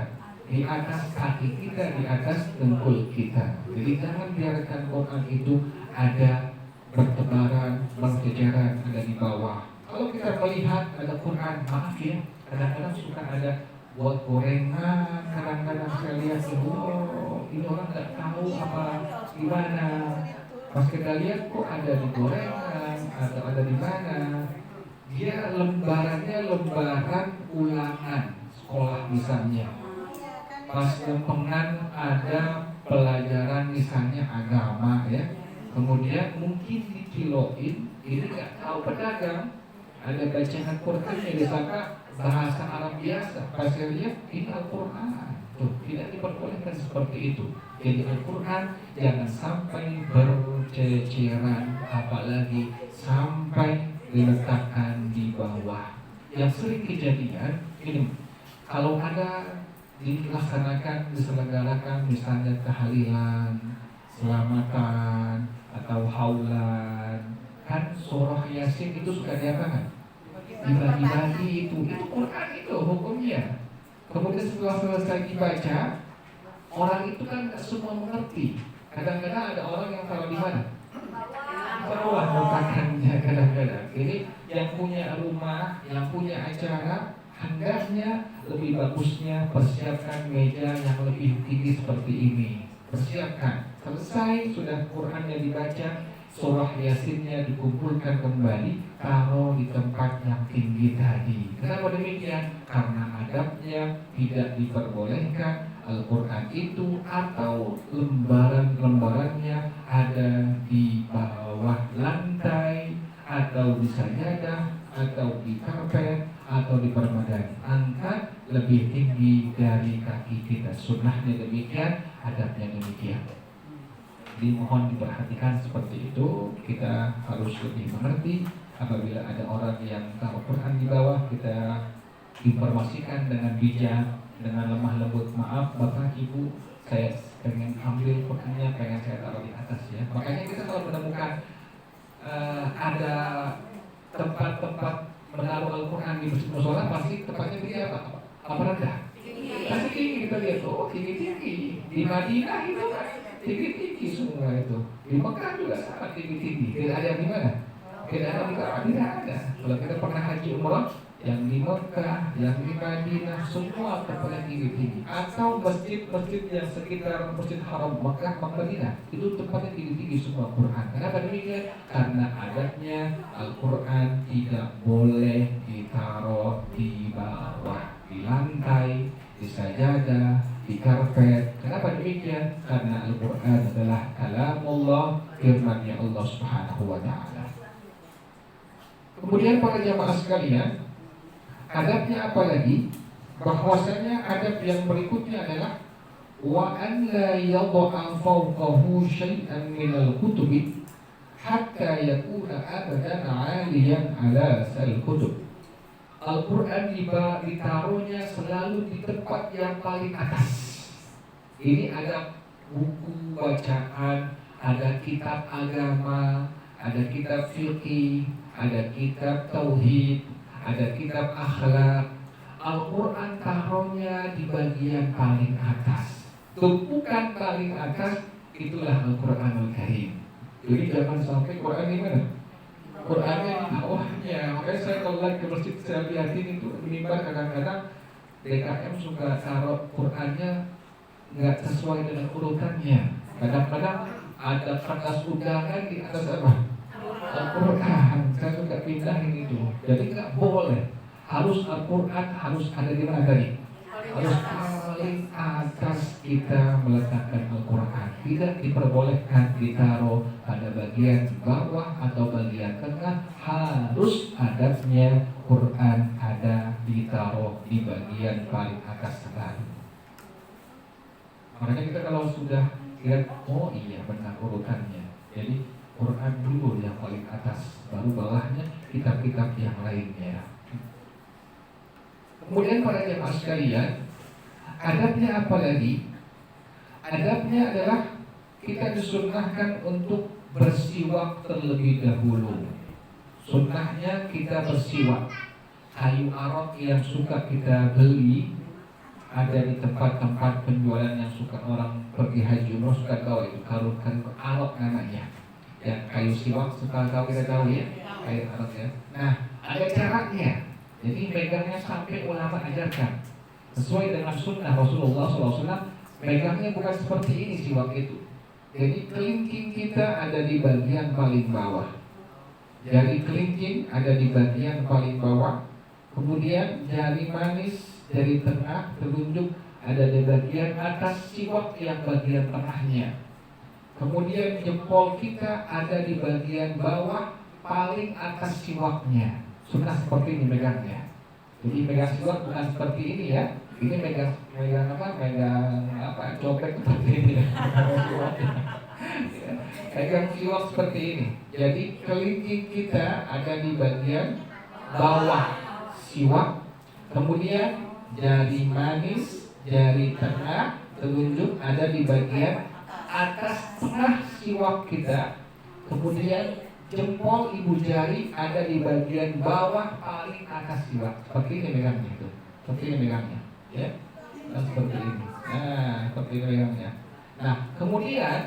Di atas kaki kita, di atas dengkul kita. Jadi jangan biarkan Quran itu ada bertebaran, berjejeran, ada di bawah. Kalau kita melihat ada Quran, maaf ya, kadang-kadang suka ada buat gorengan, kadang-kadang saya lihat, oh ini orang nggak tahu apa gimana. Pas kita lihat kok ada di gorengan atau ada di mana, dia lembarannya lembaran ulangan sekolah misalnya. Pas lempengan ada pelajaran misalnya agama ya, kemudian mungkin dikiloin, ini nggak tahu pedagang. Ada bacaan Quran yang disangka bahasa Arab biasa. Pas saya lihat ini Al-Quran. Tuh, tidak diperbolehkan seperti itu. Jadi Al-Quran jangan sampai berceceran, apalagi sampai diletakkan di bawah. Yang sering kejadian ini, kalau ada diselenggarakan misalnya tahlilan, selamatan atau haulan, kan surah Yasin itu suka diapakan? Dibagi-bagi itu Quran itu hukumnya. Kemudian setelah selesai dibaca, orang itu kan semua mengerti. Kadang-kadang ada orang yang taruh di mana? Bawah letakkannya kadang-kadang. Jadi yang punya rumah, yang punya acara, hendaknya lebih bagusnya persiapkan meja yang lebih tinggi seperti ini. Persiapkan. Selesai sudah Qurannya dibaca, surah Yasinnya dikumpulkan kembali, taruh di tempat yang tinggi tadi. Kenapa demikian? Karena adabnya tidak diperbolehkan Al-Quran itu atau lembaran-lembarannya ada di bawah lantai atau di sajadah atau di karpet atau di permadani. Angkat lebih tinggi dari kaki kita. Sunnahnya demikian, adabnya demikian. Dimohon diperhatikan seperti itu. Kita harus lebih mengerti. Apabila ada orang yang taruh Quran di bawah, kita informasikan dengan bijak, dengan lemah lembut. Maaf Bapak Ibu, saya pengen ambil Qurannya, pengen saya taruh di atas ya. Makanya kita kalau menemukan ada tempat-tempat menaruh Al-Quran di masjid musola, pasti tempatnya dia apa? Apa rendah? Pasti tinggi. Kita lihat, oh tinggi-tinggi. Di Madinah itu kan tinggi-tinggi semua itu. Di Mekah juga sangat tinggi-tinggi. Tidak ada yang di mana? Tidak ada di Mekah, tidak ada. Kalau kita pernah haji umrah, yang di Mekah, yang di Madinah, semua tempatnya tinggi-tinggi. Atau masjid-masjid yang sekitar Masjid Haram Mekah, Madinah, itu tempatnya tinggi-tinggi semua Quran. Kenapa demikian? Karena adabnya Al-Quran tidak boleh ditaruh di bawah, di lantai, di sajadah, di karpet. Kenapa demikian? Karena Al-Quran adalah kalamullah, firman-Nya Allah Subhanahu wa taala. Kemudian para jamaah sekalian, adabnya apa lagi? Bahwasanya adab yang berikutnya adalah wa an la yad'a fawqahu syai'an min al-kutubi hatta yakuna abadan 'aliyan 'ala sal-kutub. Al-Quran ditaruhnya selalu di tempat yang paling atas. Ini ada buku bacaan, ada kitab agama, ada kitab fikih, ada kitab tauhid, ada kitab akhlak. Al-Quran taruhnya di bagian paling atas. Tumpukan paling atas itulah Al-Quranul Karim. Jadi jangan sampai Quran di mana? Qurannya di bawahnya. Makanya saya kalau lagi ke masjid saya lihatin itu mimbar kadang-kadang DKM suka taruh Qurannya nggak sesuai dengan urutannya. Kadang-kadang ada kertas undangan di atas apa? Al-Quran. Saya suka pindahin itu. Jadi nggak boleh. Harus Al-Quran harus ada di mana tadi? Harus paling atas kita meletakkan Al-Quran. Tidak diperbolehkan ditaruh pada bagian bawah atau bagian tengah. Harus adabnya Quran ada ditaruh di bagian paling atas sekali. Makanya kita kalau sudah lihat, oh iya benar urutannya. Jadi Quran dulu yang paling atas, baru bawahnya kitab-kitab yang lainnya. Kemudian para jemaah sekalian, adabnya apa lagi? Adabnya adalah kita disunnahkan untuk bersiwak terlebih dahulu. Sunnahnya kita bersiwak. Kayu arok yang suka kita beli ada di tempat-tempat penjualan yang suka orang pergi haji umroh suka tahu itu karung arok namanya. Ya, kayu siwak suka tahu, kita tahu ya, kayu arok ya. Nah, ada caranya. Jadi pegangnya sampai ulama ajarkan sesuai dengan sunnah Rasulullah SAW. Pegangnya bukan seperti ini siwak itu. Jadi kelingking kita ada di bagian paling bawah. Jari kelingking ada di bagian paling bawah. Kemudian jari manis, jari tengah, telunjuk ada di bagian atas siwak yang bagian tengahnya. Kemudian jempol kita ada di bagian bawah paling atas siwaknya. Sunnah seperti ini megangnya. Jadi megang siwak bukan seperti ini ya. Ini megang apa? Copet seperti ini ya. Megang siwak seperti ini. Jadi kelingking kita ada di bagian bawah siwak. Kemudian jari manis, jari tengah, telunjuk ada di bagian atas tengah siwak kita. Kemudian jempol ibu jari ada di bagian bawah paling atas siwak. Seperti ini megangnya itu. Seperti ini megangnya, ya. Nah, seperti ini. Nah, seperti ini megangnya. Nah, kemudian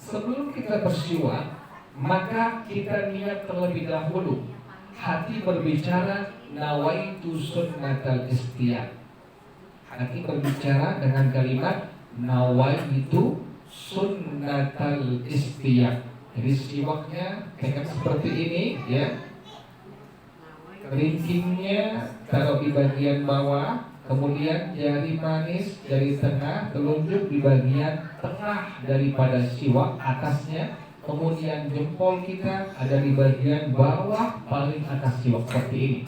sebelum kita bersiwak, maka kita niat terlebih dahulu. Hati berbicara nawaitu sunnatal istiyaq. Hati berbicara dengan kalimat nawaitu sunnatal istiyaq. Jadi siwaknya kayak seperti ini ya. Kelingkingnya taruh di bagian bawah. Kemudian jari manis, jari tengah, telunjuk di bagian tengah daripada siwak atasnya. Kemudian jempol kita ada di bagian bawah paling atas siwak seperti ini.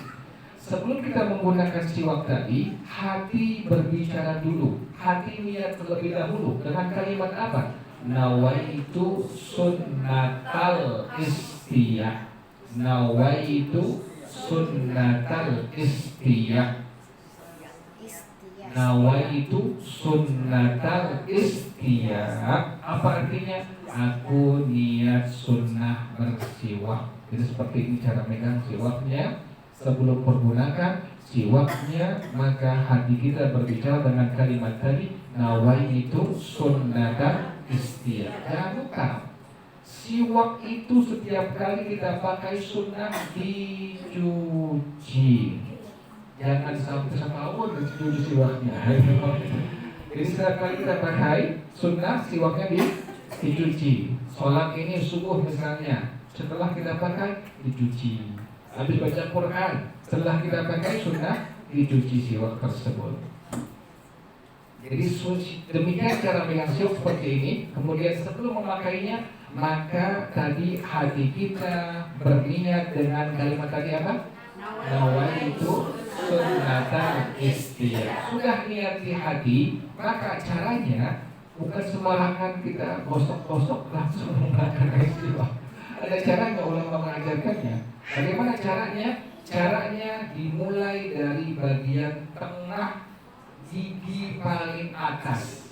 Sebelum kita menggunakan siwak tadi, hati berbicara dulu. Hati niat terlebih dahulu dengan kalimat apa? Nawaitu sunnatal istiyaq. Nawaitu sunnatal istiyaq. Nawaitu sunnatal istiyaq. Apa artinya? Aku niat sunnah bersiwak. Jadi seperti ini cara megang siwaknya. Sebelum pergunakan siwaknya, maka hati kita berbicara dengan kalimat tadi, nawaitu sunnatal istiyaq. Jangan lupa, siwak itu setiap kali kita pakai sunnah dicuci. Jangan sampai sama Allah dicuci siwaknya. Jadi setiap kali kita pakai sunnah, siwaknya dicuci. Sholat ini subuh misalnya, setelah kita pakai dicuci. Habis baca Quran, setelah kita pakai sunnah dicuci siwak tersebut. Jadi demikian cara megang siwak seperti ini. Kemudian sebelum memakainya, maka tadi hati kita berniat dengan kalimat tadi apa? Nawaitu sunnatal istiyaq. Sudah niat di hati, maka caranya bukan sembarangan kita gosok-gosok langsung menggunakan siwak. Ada caranya, ulama mengajarkannya. Bagaimana caranya? Caranya dimulai dari bagian tengah gigi paling atas.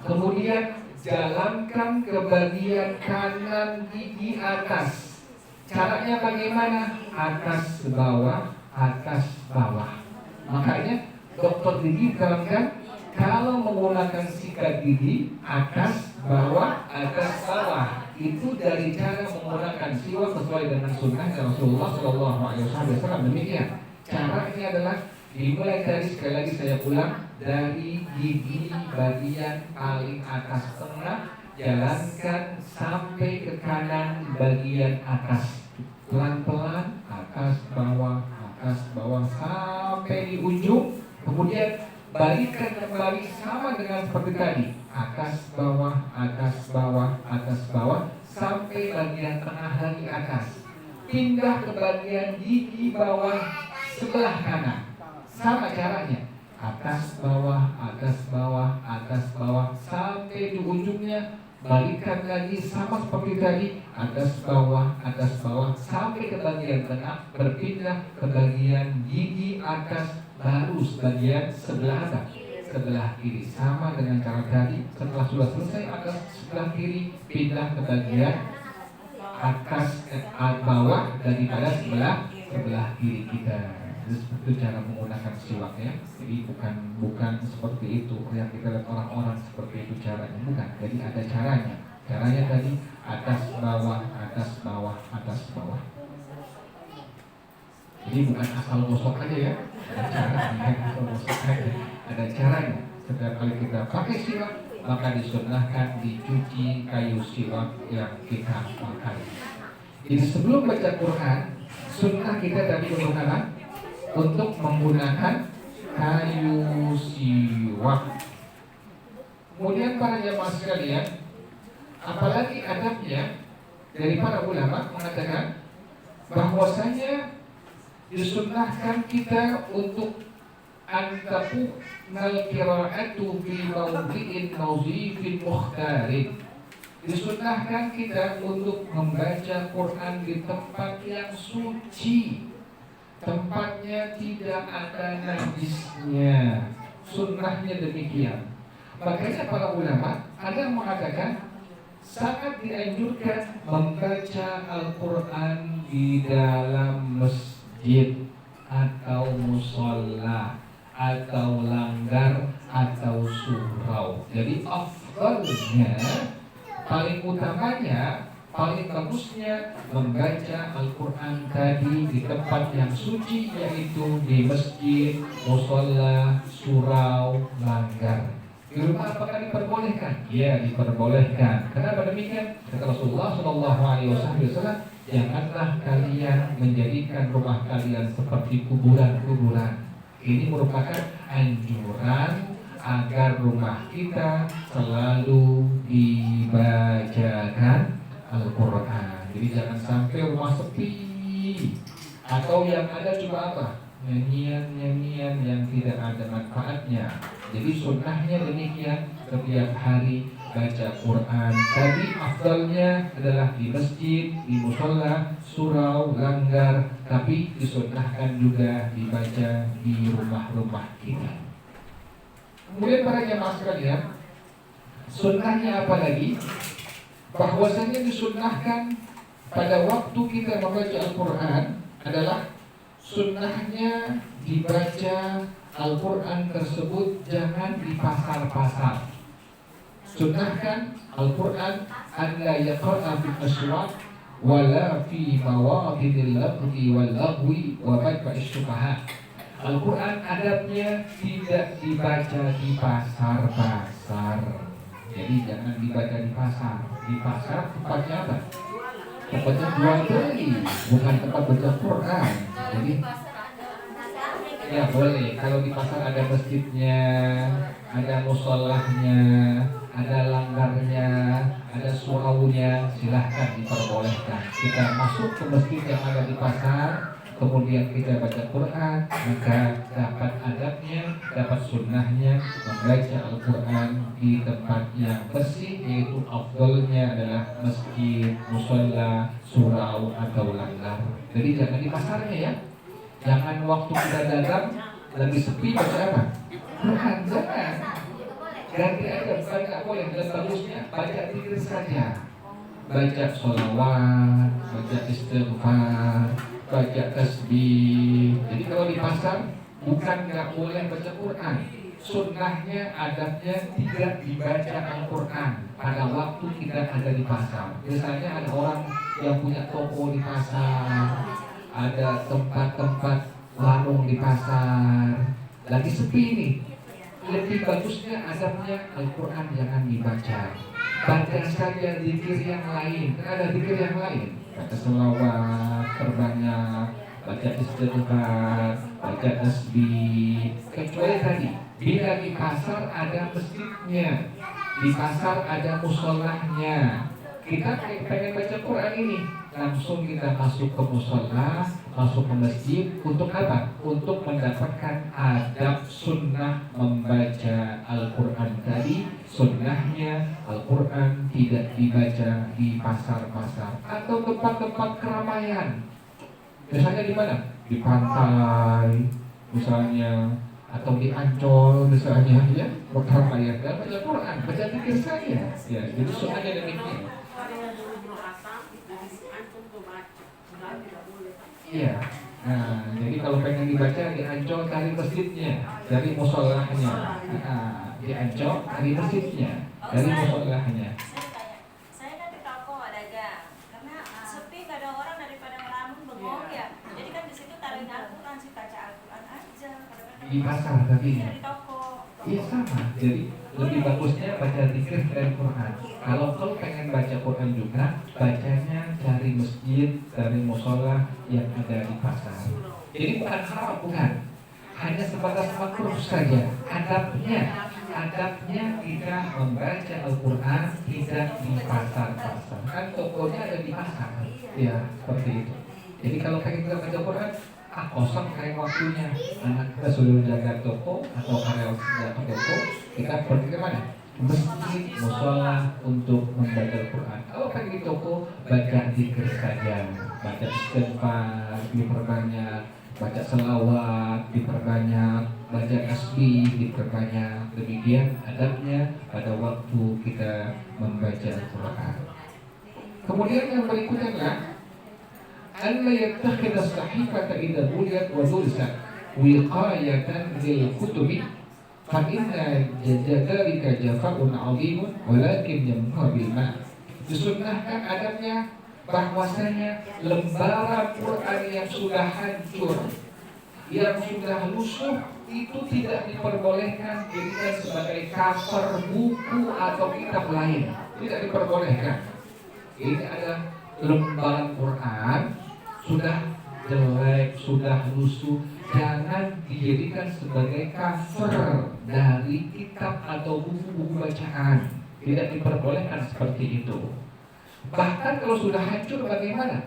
Kemudian jalankan ke bagian kanan gigi atas. Caranya bagaimana? Atas bawah, atas bawah. Makanya dokter gigi terangkan kalau menggunakan sikat gigi atas bawah, atas bawah. Itu dari cara menggunakan siwak sesuai dengan sunnah Rasulullah SAW. Demikian. Caranya adalah dimulai dari, sekali lagi saya ulang, dari gigi bagian paling atas tengah, jalankan sampai ke kanan bagian atas. Pelan-pelan, atas bawah sampai di ujung. Kemudian balikan kembali sama dengan seperti tadi, atas bawah, atas bawah, atas bawah, sampai bagian tengah lagi atas. Pindah ke bagian gigi bawah sebelah kanan. Sama caranya, atas bawah, atas bawah, atas bawah, sampai di ujungnya balikan lagi sama seperti tadi, atas bawah, sampai ke bagian tengah, berpindah ke bagian gigi atas, baru bagian sebelah atas, sebelah kiri, sama dengan cara tadi. Setelah sudah selesai atas sebelah kiri, pindah ke bagian atas bawah daripada sebelah kiri kita. Itu cara menggunakan siwak ya. Jadi bukan seperti itu yang kita lihat orang-orang seperti itu caranya, bukan. Jadi ada caranya. Caranya tadi atas bawah, atas bawah, atas bawah. Jadi bukan asal gosok aja ya. Ada caranya, asal gosok aja. Ada caranya. Setiap kali kita pakai siwak, maka disunnahkan dicuci kayu siwak yang kita pakai. Jadi sebelum baca Quran, sunnah kita tadi untuk menggunakan kayu siwak. Kemudian para jamaah sekalian, apalagi adabnya dari para ulama mengatakan bahwasanya disunnahkan kita untuk antaku nal qira'atu fi mawdi'in mawzifin mukhtarin. Disunnahkan kita untuk membaca Quran di tempat yang suci, tempatnya tidak ada najisnya. Sunnahnya demikian. Makanya para ulama ada yang mengatakan sangat dianjurkan membaca Al-Quran di dalam masjid atau musola atau langgar atau surau. Jadi afdalnya, paling utamanya, paling bagusnya membaca Al-Quran tadi di tempat yang suci, yaitu di masjid, musola, surau, langgar. Di rumah apakah diperbolehkan? Ya, diperbolehkan. Kenapa demikian? Kata Rasulullah SAW, janganlah kalian menjadikan rumah kalian seperti kuburan-kuburan. Ini merupakan anjuran agar rumah kita selalu dibacakan Al-Quran. Jadi jangan sampai rumah sepi, atau yang ada cuma apa? Nyanyian-nyanyian yang tidak ada manfaatnya. Jadi sunnahnya demikian, setiap hari baca Quran. Tadi afdalnya adalah di masjid, di musola, surau, langgar, tapi disunnahkan juga dibaca di rumah-rumah kita. Kemudian para jamaah sekalian, sunnahnya apa lagi? Bahwasanya disunnahkan pada waktu kita membaca Al-Quran adalah sunnahnya dibaca Al-Quran tersebut jangan di pasar-pasar. Sunnahkan Al-Quran anda yaqra'a fil aswaq wala fi mawadhil lagwi wal lagwi wa badba'ish syubahat. Al-Quran adabnya tidak dibaca di pasar-pasar. Jadi jangan dibaca di pasar. Di pasar tempatnya apa? Tempatnya jual beli, bukan tempat baca Quran. Jadi ya boleh, kalau di pasar ada masjidnya, ada musolahnya, ada langgarnya, ada suraunya, silahkan diperbolehkan. Kita masuk ke masjid yang ada di pasar, kemudian kita baca Quran, maka dapat adabnya, dapat sunnahnya membaca Al-Quran di tempat yang bersih, yaitu afdalnya adalah masjid, musola, surau atau langgar. Jadi jangan di pasarnya ya. Jangan waktu kita dagang lagi sepi baca apa? Quran, jangan. Ganti aja, bukan nggak boleh. Dan bagusnya baca zikir saja. Baca sholawat, baca istighfar, baca tasbih. Jadi kalau di pasar bukan nggak boleh baca Quran. Sunnahnya, adabnya tidak dibaca Al-Quran pada waktu kita ada di pasar. Biasanya ada orang yang punya toko di pasar, ada tempat-tempat warung di pasar, lagi sepi nih. Lebih bagusnya adabnya Al-Quran jangan dibaca. Baca saja zikir yang lain. Ada zikir yang lain. Baca selawat terbanyak, baca istighfar, baca tasbih. Kecuali tadi Bila di pasar ada masjidnya, di pasar ada musholahnya. Kita pengen baca Quran ini, langsung kita masuk ke musholah, masuk ke masjid. Untuk apa? Untuk mendapatkan adab sunnah membaca Al-Quran tadi. Sunnahnya Al-Quran tidak dibaca di pasar-pasar atau tempat-tempat keramaian. Misalnya di mana? Di pantai, misalnya, atau di Ancol misalnya, ya, keramaian. Dan baca Quran, baca zikir saja. Ya, jadi sunnahnya demikian. Iya. Nah, jadi kalau pengen dibaca di Ancol cari masjidnya, dari musholahnya. Di Ancol cari masjidnya, dari musholahnya. Saya kan di toko dagang, karena sepi gak ada orang daripada ngelamun bengong ya. Jadi kan di situ taruhin Al-Quran sih, baca Al-Quran aja. Di pasar tadi. Iya di toko. Iya sama. Jadi lebih bagusnya baca zikir dan Quran. Kalau pengen baca Quran juga, bacanya dari masjid, dari musholah yang ada di pasar. Jadi bukan haram, bukan. Hanya sebatas makruh saja. Adabnya kita membaca Al-Quran tidak di pasar-pasar. Kan tokonya ada di pasar. Ya, seperti itu. Jadi kalau pengen kita baca Quran, kosong kayak waktunya, anak kita suruh jaga toko atau karyawan jaga toko, kita pergi ke mana? Masjid, musholah untuk membaca Al-Quran. Kalau pengen di toko, baca zikir saja, baca istighfar diperbanyak, baca selawat diperbanyak, baca tasbih diperbanyak. Demikian adabnya pada waktu kita membaca Al-Quran. Kemudian yang berikutnya adalah ألا يتخذ الصحيفة إذا بليت ودرست وقاية للكتب فإن ذلك جفاء عظيم ولكن يمنع بالماء. Disunnahkan adabnya bahwasanya lembaran Quran yang sudah hancur, yang sudah lusuh, itu tidak diperbolehkan dijadikan sebagai cover buku atau kitab lain. Tidak diperbolehkan. Ini adalah lembaran Quran sudah jelek, sudah lusuh, jangan dijadikan sebagai cover dari kitab atau buku-buku bacaan. Tidak diperbolehkan seperti itu. Bahkan kalau sudah hancur bagaimana?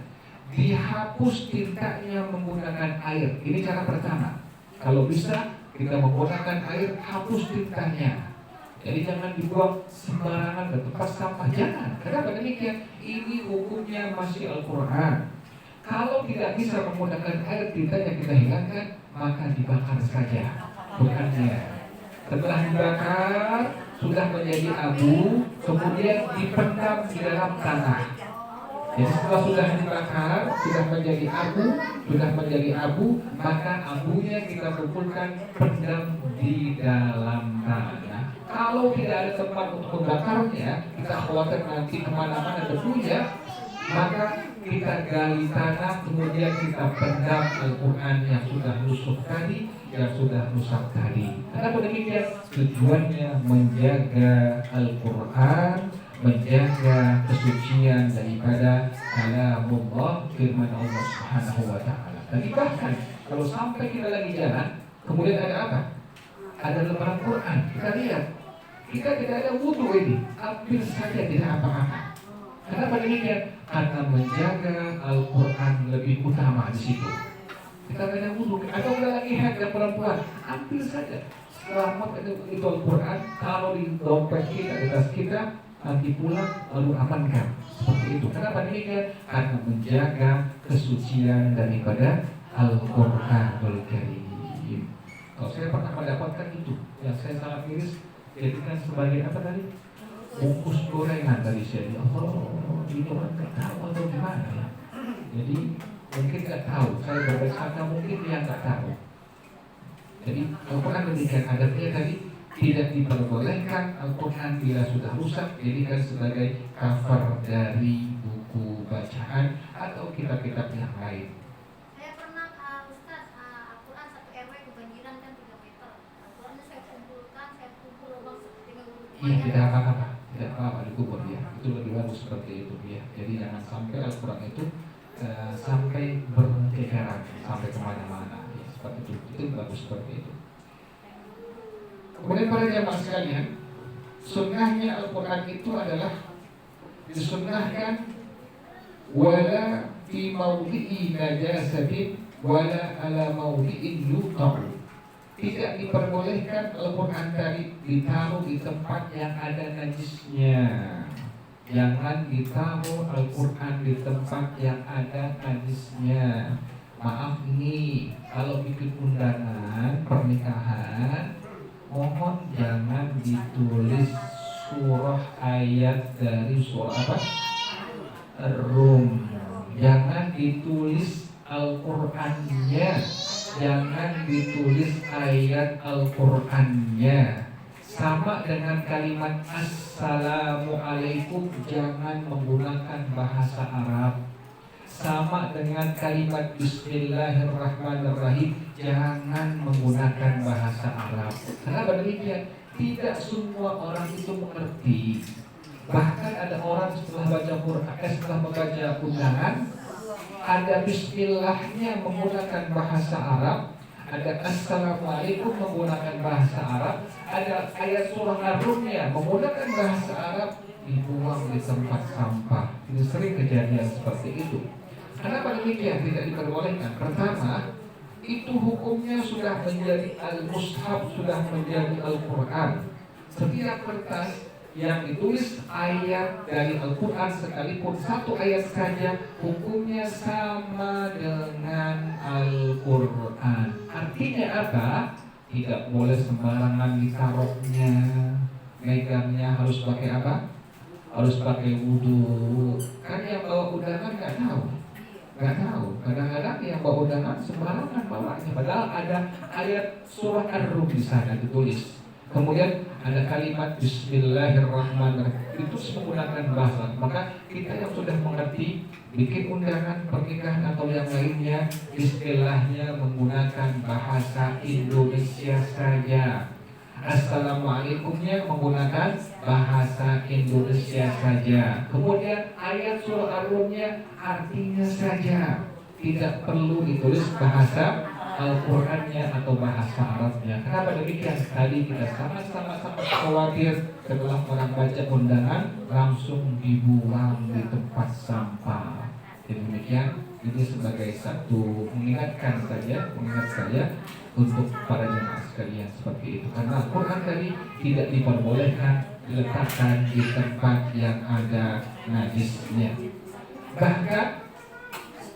Dihapus tintanya menggunakan air. Ini cara pertama. Kalau bisa kita menggunakan air, hapus tintanya. Jadi jangan dibuang sembarangan ke tempat sampah, jangan. Kenapa demikian? Ini hukumnya masih Al-Quran. Kalau tidak bisa menggunakan air, tintanya kita hilangkan, maka dibakar saja. Bukannya setelah dibakar sudah menjadi abu, kemudian dipendam di dalam tanah. Jadi setelah sudah dibakar, sudah menjadi abu, maka abunya kita kumpulkan, pendam di dalam tanah. Kalau tidak ada tempat untuk membakarnya, kita khawatir nanti kemana-mana debunya, maka kita gali tanah, kemudian kita pendam Al-Quran yang sudah lusuh tadi, yang sudah rusak tadi. Kenapa demikian? Tujuannya menjaga Al-Quran, menjaga kesucian daripada kalamullah, firman Allah Subhanahu wa ta'ala. Jadi bahkan kalau sampai kita lagi jalan, kemudian ada apa? Ada lembaran Quran, kita lihat, kita tidak ada wudhu ini, ambil saja, tidak apa-apa. Kenapa demikian? Karena menjaga Al-Quran lebih utama di situ. Kita tidak ada wudhu, atau kita lagi haid dan perempuan, ambil saja. Selamat itu Al-Quran, kalau di dompet kita, di tas kita, nanti pulang lalu amankan. Seperti itu. Kenapa demikian? Karena menjaga kesucian daripada Al-Quranul Karim. Kalau saya pernah mendapatkan itu, yang saya sangat miris, jadikan sebagai apa tadi? Bungkus gorengan dari saya. Oh, ini orang nggak tahu atau gimana ya? Jadi mungkin nggak tahu. Saya berbaca mungkin dia nggak tahu. Jadi Al-Quran demikian adabnya tadi, tidak diperbolehkan Al-Quran bila sudah rusak jadikan sebagai cover dari buku bacaan atau kitab-kitab yang lain. Saya pernah Ustaz, Al-Quran 1 RW kebanjiran kan 3 meter. Al-Qurannya saya kumpul lubang dengan Iya, tidak apa-apa. Tidak apa-apa dikubur ya. Itu lebih bagus seperti itu ya. Jadi jangan sampai Al-Quran itu sampai berkejaran sampai kemana-mana ya, seperti itu bagus seperti itu. Kemudian para jamaah sekalian, sunnahnya Al-Quran itu adalah disunnahkan wala fi mawdi'i najasatin wala ala mawdi'in yuta'u. Tidak diperbolehkan Al-Quran tadi ditaruh di tempat yang ada najisnya. Jangan ditaruh Al-Quran di tempat yang ada najisnya. Maaf nih, kalau bikin undangan pernikahan, mohon jangan ditulis surah ayat dari surah apa? Rum. Jangan ditulis Al-Qur'annya. Jangan ditulis ayat Al-Qur'annya. Sama dengan kalimat Assalamualaikum, jangan menggunakan bahasa Arab. Sama dengan kalimat Bismillahirrahmanirrahim, jangan menggunakan bahasa Arab. Kenapa demikian? Tidak semua orang itu mengerti. Bahkan ada orang setelah baca Quran, setelah membaca undangan, ada Bismillahnya menggunakan bahasa Arab, ada Assalamualaikum menggunakan bahasa Arab, ada ayat surah Ar-Rumnya menggunakan bahasa Arab, dibuang di tempat sampah. Ini sering kejadian seperti itu. Kenapa demikian? Tidak diperbolehkan. Pertama, itu hukumnya sudah menjadi al-mushaf, sudah menjadi Al-Quran. Setiap kertas yang ditulis ayat dari Al-Quran sekalipun satu ayat saja, hukumnya sama dengan Al-Quran. Artinya apa? Tidak boleh sembarangan ditaruhnya. Megangnya harus pakai apa? Harus pakai wudu. Kan yang bawa undangan nggak tahu. Kadang-kadang yang bawa undangan sembarangan bawanya. Padahal ada ayat surah Ar-Rum di sana ditulis. Kemudian ada kalimat Bismillahirrahmanirrahim. Itu menggunakan bahasa. Maka kita yang sudah mengerti bikin undangan pernikahan atau yang lainnya, Bismillahnya menggunakan bahasa Indonesia saja. Assalamualaikumnya menggunakan bahasa Indonesia saja. Kemudian ayat surah Ar-Rumnya artinya saja, tidak perlu ditulis bahasa Al-Qurannya atau bahasa Arabnya. Kenapa demikian? Tadi kita sama-sama khawatir setelah orang baca undangan langsung dibuang di tempat sampah. Jadi demikian, ini sebagai satu mengingat saya untuk para jemaah sekalian seperti itu. Karena Al-Quran tadi tidak diperbolehkan diletakkan di tempat yang ada najisnya. Bahkan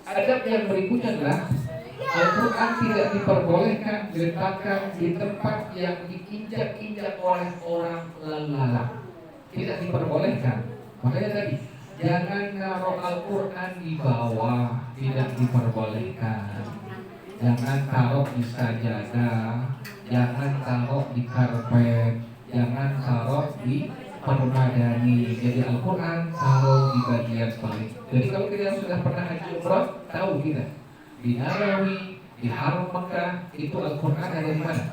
adab yang berikutnya adalah Al-Quran tidak diperbolehkan diletakkan di tempat yang diinjak-injak oleh orang lalat. Tidak diperbolehkan. Makanya tadi jangan naruh Al-Quran di bawah, tidak diperbolehkan. Jangan taruh di sajadah, jangan taruh di karpet, jangan taruh di permadani. Jadi Al-Quran taruh di bagian paling. Jadi kalau kita sudah pernah haji umrah, tahu kita di Nabawi, di Haram Mekah, itu Al-Quran ada di mana?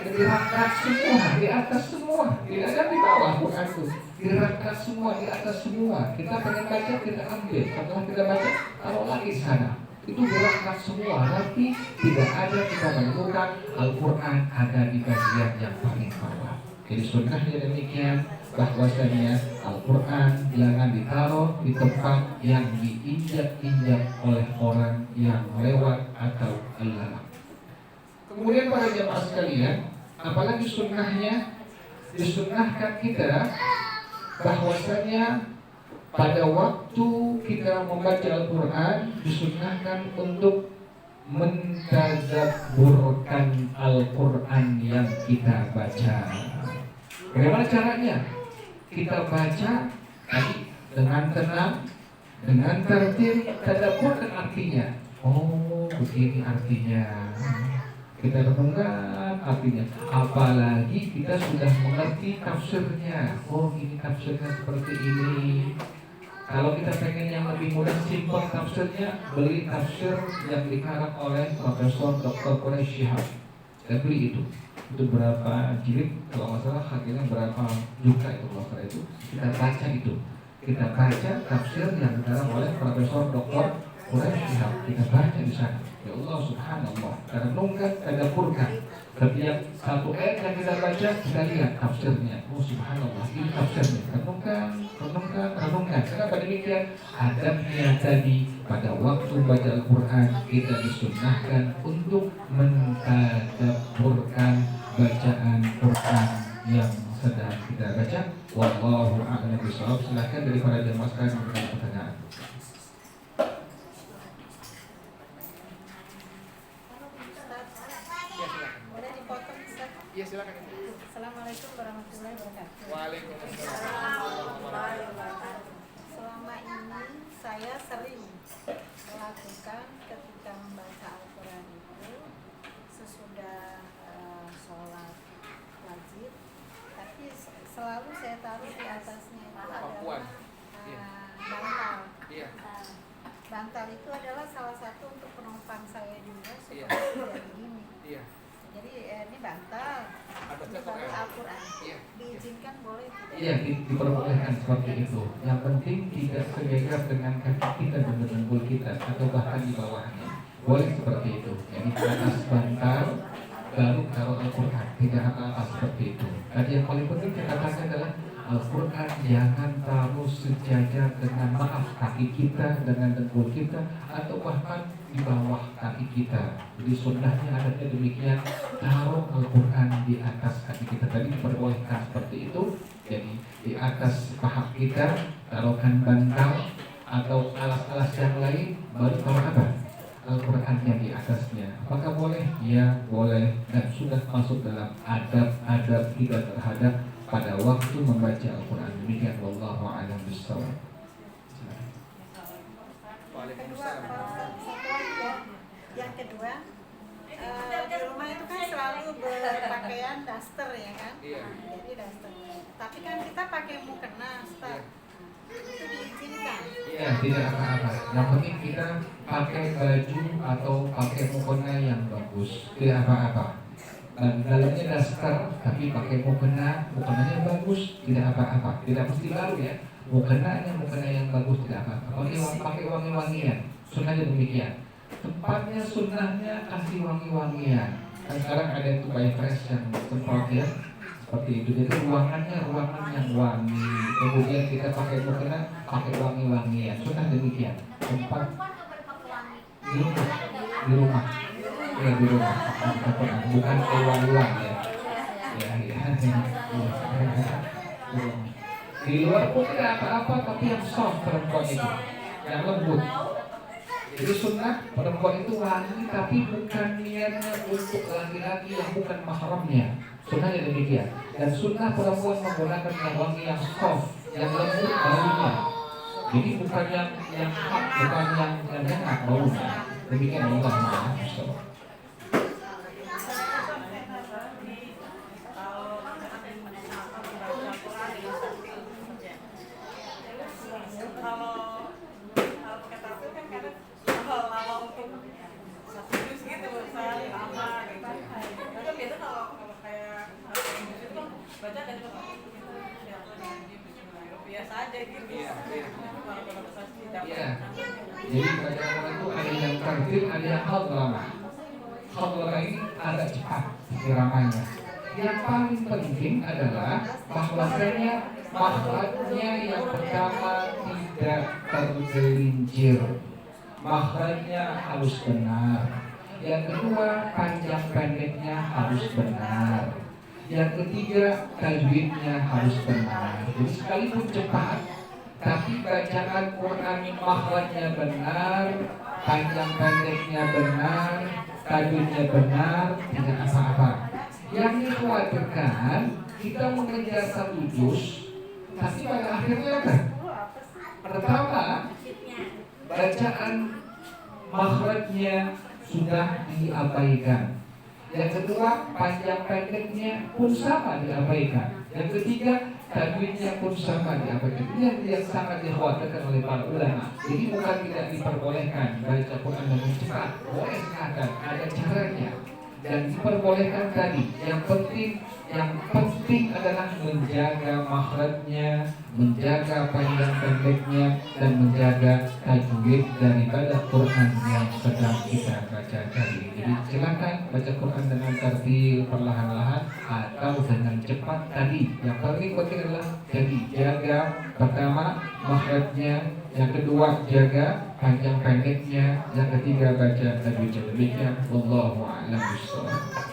Di rangkas semua, di atas semua, tidak ada di bawah Quran itu. Di rangkas semua, di atas semua. Kita pengen baca, kita ambil. Setelah kita baca, taruh lagi di sana. Itu dirangkas semua, tapi tidak ada kita menemukan Al-Quran ada di bagian yang paling bawah. Jadi sunnahnya demikian, bahwasanya Al-Quran jangan ditaruh di tempat yang diinjak-injak oleh orang yang lewat atau lalat. Kemudian para jemaah sekalian, apalagi sunnahnya, disunnahkan kita bahwasanya pada waktu kita membaca Al-Quran disunnahkan untuk mentadabburkan Al-Quran yang kita baca. Bagaimana caranya? Kita baca tadi dengan tenang, dengan tertib, tadabburkan artinya. Oh, begini artinya. Kita renungkan artinya. Apalagi kita sudah mengerti tafsirnya. Oh, ini tafsirnya seperti ini. Kalau kita pengen yang lebih mudah, simpel tafsirnya, beli tafsir yang dikarang oleh Profesor Dr. Quraish Shihab. Dan beli itu. Itu berapa jilid? Kalau nggak salah harganya berapa juta itu kalau salah itu. Kita baca itu. Kita baca tafsir yang dikarang oleh Profesor Dr. Quraish Shihab. Kita baca di sana. Ya Allah subhanallah. Kita renungkan, tadabburkan. Setiap satu ayat yang kita baca, kita lihat tafsirnya. Oh subhanallah, ini tafsirnya. Renungkan. Kenapa demikian? Adabnya tadi pada waktu baca Al-Quran kita disunnahkan untuk mentadabburkan bacaan Quran yang sedang kita baca. Wallahu a'lam bishawab. Silakan dari para jamaah sekalian memberikan pertanyaan. Boleh dipotong, Ustaz? Iya silakan. Assalamualaikum warahmatullahi wabarakatuh. Waalaikumsalam warahmatullahi wabarakatuh. Selama ini saya sering melakukan ketika membaca Al-Quran itu sesudah sholat wajib, tapi selalu saya taruh di atasnya itu Papuan. adalah bantal. Iya. Bantal itu adalah salah satu untuk penopang saya juga supaya Iya. tidak begini. Iya. Jadi ini bantal, Atasnya ini baru Quran. Al-Quran. Iya. Diizinkan boleh tidak? Iya, diperbolehkan seperti itu. Yang penting tidak segegar dengan kaki kita dan dengkul kita atau bahkan di bawahnya. Boleh seperti itu. Jadi di atas bantal baru taruh Al-Quran. Tidak apa-apa seperti itu. Dan yang paling penting catatannya adalah Al-Quran jangan taruh sejajar dengan kaki kita, dengan dengkul kita, atau bahkan di bawah kaki kita. Jadi sunnahnya adanya demikian, taruh Al-Quran di atas kaki kita. Tadi diperbolehkan seperti itu. Jadi di atas paha kita taruhkan bantal atau alas-alas yang lain, baru taruh apa? Al-Qurannya di atasnya. Apakah boleh? Ya boleh, dan sudah masuk dalam adab-adab kita terhadap pada waktu membaca Al-Quran. Demikian wallahu a'lam bishawab. Kedua, satu lagi ya. Yang kedua, di rumah itu kan selalu berpakaian daster ya kan? Iya. Jadi daster. Tapi kan kita pakai mukena, Ustaz. Itu diizinkan. Ya tidak apa-apa. Yang penting kita pakai baju atau pakai mukena yang bagus. Tidak apa-apa. Dan dalamnya daster, tapi pakai mukenanya bagus, tidak apa-apa. Tidak mesti baru ya. Mukenanya yang bagus, tidak apa-apa. Pakai wangi-wangian. Sunnahnya demikian. Tempatnya sunnahnya kasih wangi-wangian. Kan sekarang ada itu by fresh yang semprot ya, seperti itu. Jadi ruangan yang wangi. Kemudian kita pakai mukena, pakai wangi-wangian. Sunnah demikian. Tempat di rumah. Ya di rumah, bukan keluar-luar ya. Di luar pun tidak apa-apa, tapi yang soft perempuan itu, yang lembut. Jadi sunnah perempuan itu wangi, tapi bukan niatnya untuk laki-laki yang bukan mahramnya. Sunnahnya demikian. Dan sunnah perempuan menggunakan yang wangi yang soft, yang lembut baunya. Jadi bukan yang hot, bukan yang enak baunya. Demikian Allah Subhanahu. Iya. Jadi bacaan itu ada yang tartil, ada yang hadramah. Hadramah ini agak cepat iramanya. Yang paling penting adalah makhrajnya yang pertama tidak tergelincir. Makhrajnya harus benar. Yang kedua panjang pendeknya harus benar. Yang ketiga tajwidnya harus benar. Jadi sekalipun cepat, tapi bacaan Quran makhrajnya benar, panjang pendeknya benar, tajwidnya benar, tidak apa-apa. Yang dikhawatirkan kita mengejar satu juz, tapi pada akhirnya apa? Pertama, bacaan makhrajnya sudah diabaikan. Yang kedua, panjang pendeknya pun sama diabaikan. Yang ketiga, tajwidnya pun sama diabaikan. Ini yang sangat dikhawatirkan oleh para ulama. Jadi bukan tidak diperbolehkan baca Quran dengan cepat, boleh, ada caranya. Dan diperbolehkan tadi. Yang penting Yang penting adalah menjaga makhrajnya, menjaga panjang pendeknya, dan menjaga tajwid daripada Quran yang sedang kita baca tadi. Jadi silakan baca Quran dengan tertil, perlahan-lahan atau dengan cepat tadi. Yang paling penting adalah jadi jaga pertama makhrajnya, yang kedua jaga panjang pendeknya, yang ketiga baca tajwidnya. Demikian wallahu a'lam bishawab.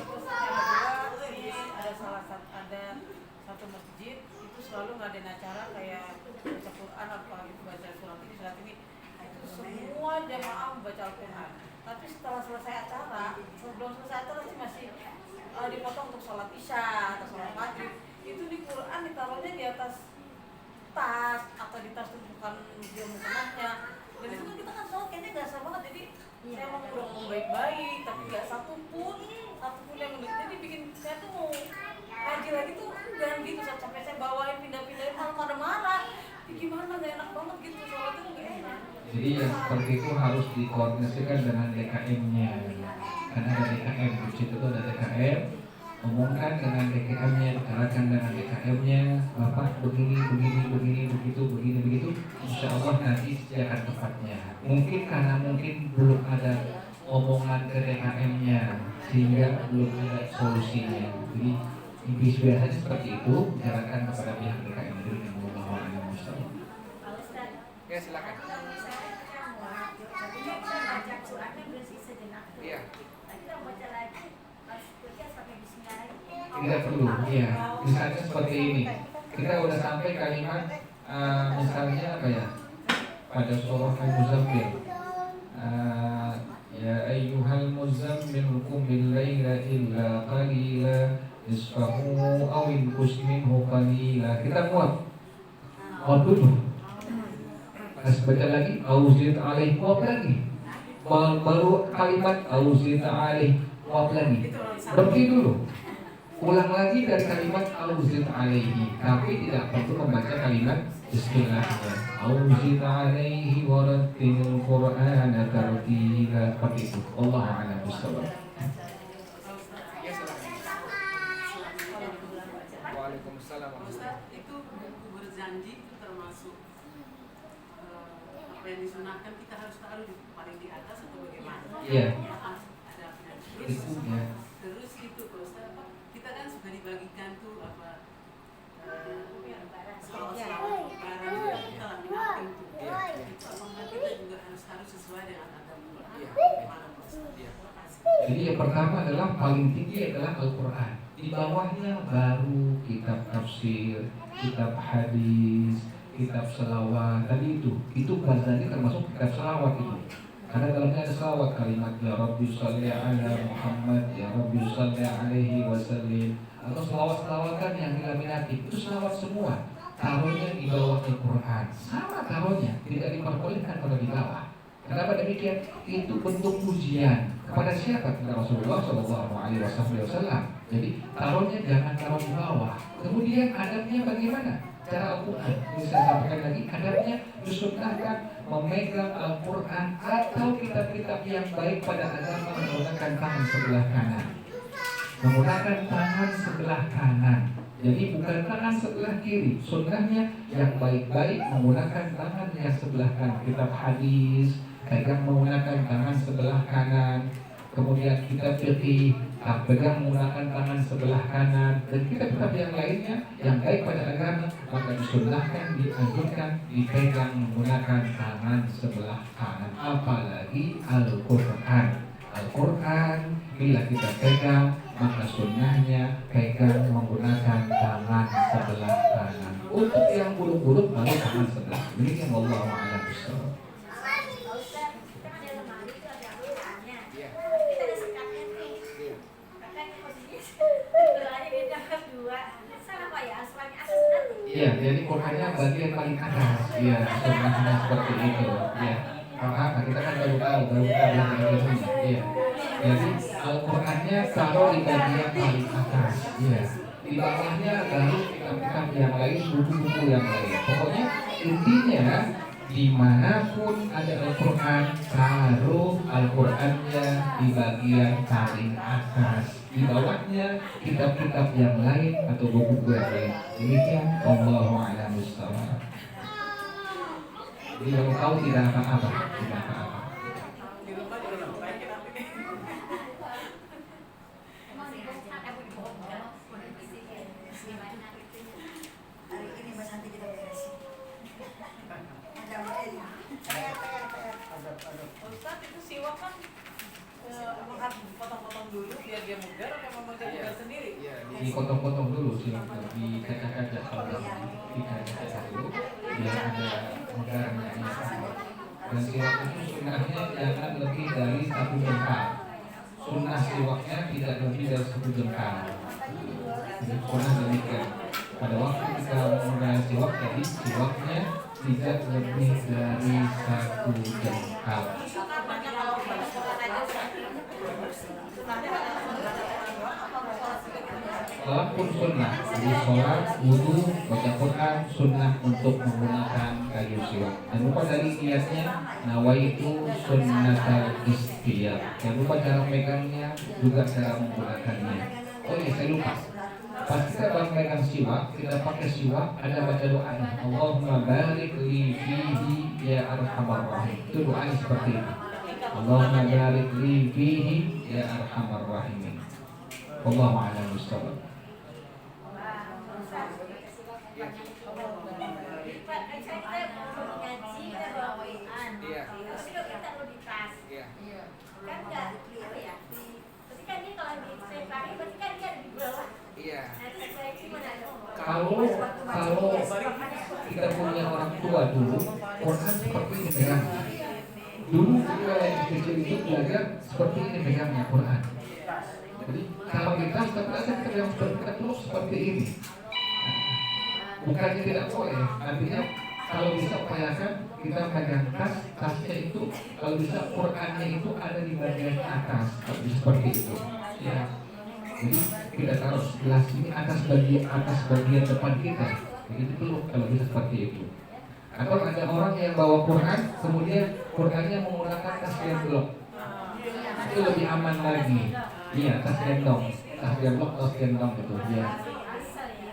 Ada satu masjid itu selalu ngadain acara kayak baca Quran apa gitu, baca surat ini itu semua jamaah membaca Al-Quran. Tapi setelah selesai acara, sebelum selesai acara masih dipotong untuk sholat isya atau sholat maghrib. Itu di Quran ditaruhnya di atas tas atau di tas tumpukan dia mukenahnya. Dan itu kan kita kan sholat kayaknya gak sah banget. Jadi saya mau udah ngomong baik-baik tapi gak satu pun yang menurut. Jadi bikin saya tuh mau ngaji lagi tuh jangan gitu, sampai saya bawain pindah-pindahin malah pada marah. Gimana gak enak banget gitu, sholat itu gak enak. Jadi yang seperti itu harus dikoordinasikan dengan DKM-nya. Karena ada DKM, di situ tuh ada DKM. Umumkan dengan DKM-nya, bicarakan dengan DKM-nya, Bapak begini, begitu. Insya Allah nanti akan tepatnya. Mungkin karena belum ada omongan ke DKM-nya sehingga belum ada solusinya. Jadi biasanya seperti itu, bicarakan kepada pihak DKM dulu yang Allah a'lam bishawab. Ya silakan. Iya. Tidak perlu, ya. Misalnya seperti ini, kita udah sampai kalimat, misalnya apa ya? Pada surah Al-Muzammil, ya ayyuhal muzammil qum bil-laila illa qalila nisfahu aw inqus minhu qalila. Kita muat dulu. Pas baca lagi auzid alaih, muat lagi. Baru kalimat auzid alaih, muat lagi. Berhenti dulu. Ulang lagi dari kalimat auzid alaihi, tapi tidak perlu membaca kalimat bismillahnya. Auzid alaihi warattilil qur'ana tartila, seperti itu. Allah a'lam bishawab. Ya silakan. Waalaikumsalam. Ustaz, itu buku berjanji itu termasuk apa yang disunahkan kita harus taruh di paling di atas atau bagaimana? Iya. Ada Itu ya. terus itu Ustaz, apa? Kita kan sudah dibagikan tuh apa? Selawat-selawat barang kita laminating tuh. Itu apakah kita juga harus sesuai dengan adab Quran? Bagaimana Ustaz? Jadi yang pertama adalah paling tinggi adalah Al-Quran. Di bawahnya baru kitab tafsir, kitab hadis, kitab selawat. Tadi itu Ghazali termasuk kitab selawat itu. Karena dalamnya ada selawat, kalimat ya Rabbi sholli ala Muhammad, ya Rabbi sholli alaihi wasallim, atau selawat-selawatan yang dilaminatif. Itu selawat semua. Taruhnya di bawah Al-Quran. Sama taruhnya, tidak diperbolehkan kalau di bawah. Kenapa demikian? Itu bentuk pujian kepada siapa? Kepada Rasulullah SAW. Jadi taruhnya jangan taruh di bawah. Kemudian adabnya bagaimana? Cara Al-Quran. Ini saya sampaikan lagi. Adabnya disunnahkan memegang Al-Quran atau kitab-kitab yang baik pada agama menggunakan tangan sebelah kanan. Menggunakan tangan sebelah kanan. Jadi bukan tangan sebelah kiri. Sunnahnya yang baik-baik menggunakan tangan yang sebelah kanan. Kitab hadis pegang menggunakan tangan sebelah kanan. Kemudian kitab fikih pegang menggunakan tangan sebelah kanan. Dan kitab-kitab yang lainnya yang baik pada agama maka disunnahkan, dianjurkan dipegang menggunakan tangan sebelah kanan. Apalagi Al-Quran. Al-Quran bila kita pegang maka sunnahnya pegang menggunakan tangan sebelah kanan. Untuk yang buruk-buruk baru tangan sebelah. Demikian wallahu a'lam bishawab. Iya, jadi Qurannya bagian paling atas. Iya, sunnahnya seperti itu. Iya. Kita kan baru tahu bahasa Indonesia. Iya. Jadi Al-Qurannya taruh di bagian paling atas. Iya. Di bawahnya baru kitab-kitab yang lain, buku-buku yang lain. Pokoknya intinya dimanapun ada Al-Quran, taruh Al-Qurannya di bagian paling atas. di bawahnya kitab-kitab yang lain atau buku-buku yang lain. Demikian Allahu a'lam bishawab. Jadi kalau tahu tidak apa-apa, tidak apa-apa. Di rumah juga nggak baik ya tapi. Hari ini Mas Santi kita beresin. Ada Ustaz itu siwak kan emang harus dipotong-potong dulu biar dia mugar atau memang dia mugar sendiri? Dipotong-potong dulu sih, dikacak-kacak kalau dikacak-kacak dulu, biar ada megarnya. Dan siwak itu sunnahnya jangan lebih dari 1 jengkal. Sunnah siwaknya tidak lebih dari 1 jengkal. Jadi sunnah demikian. Pada waktu kita mulai siwak, jadi siwaknya tidak lebih dari 1 jengkal. Walaupun sunnah, jadi sholat, wudhu, baca Quran, sunnah untuk menggunakan kayu siwak. Jangan lupa dari niatnya, nawaitu sunnatal istiyah. Jangan lupa cara megangnya, juga cara menggunakannya. Oh iya, saya lupa. Pas kita memegang siwak, kita pakai siwak, ada baca doanya. Allahumma barik li fihi ya arhamar rahim. Itu doanya seperti itu. Allahumma barik li fihi ya arhamar rahimin. Wallahu a'lam bishawab. Kalau kita punya orang tua dulu, Quran seperti ini pegang. Dulu kita yang kecil itu belajar seperti ini pegangnya Quran. Jadi kalau kita belajar yang bergerak terus seperti ini. Bukannya tidak boleh, artinya kalau bisa upayakan kita pegang tasnya itu, kalau bisa Qurannya itu ada di bagian atas, kalau bisa seperti itu. Ya. Jadi kita taruh gelas ini atas bagian depan kita, begitu dulu kalau bisa seperti itu. Atau ada orang yang bawa Quran, kemudian Qurannya menggunakan tas gendong, itu lebih aman lagi. Iya, tas gendong itu. Ya.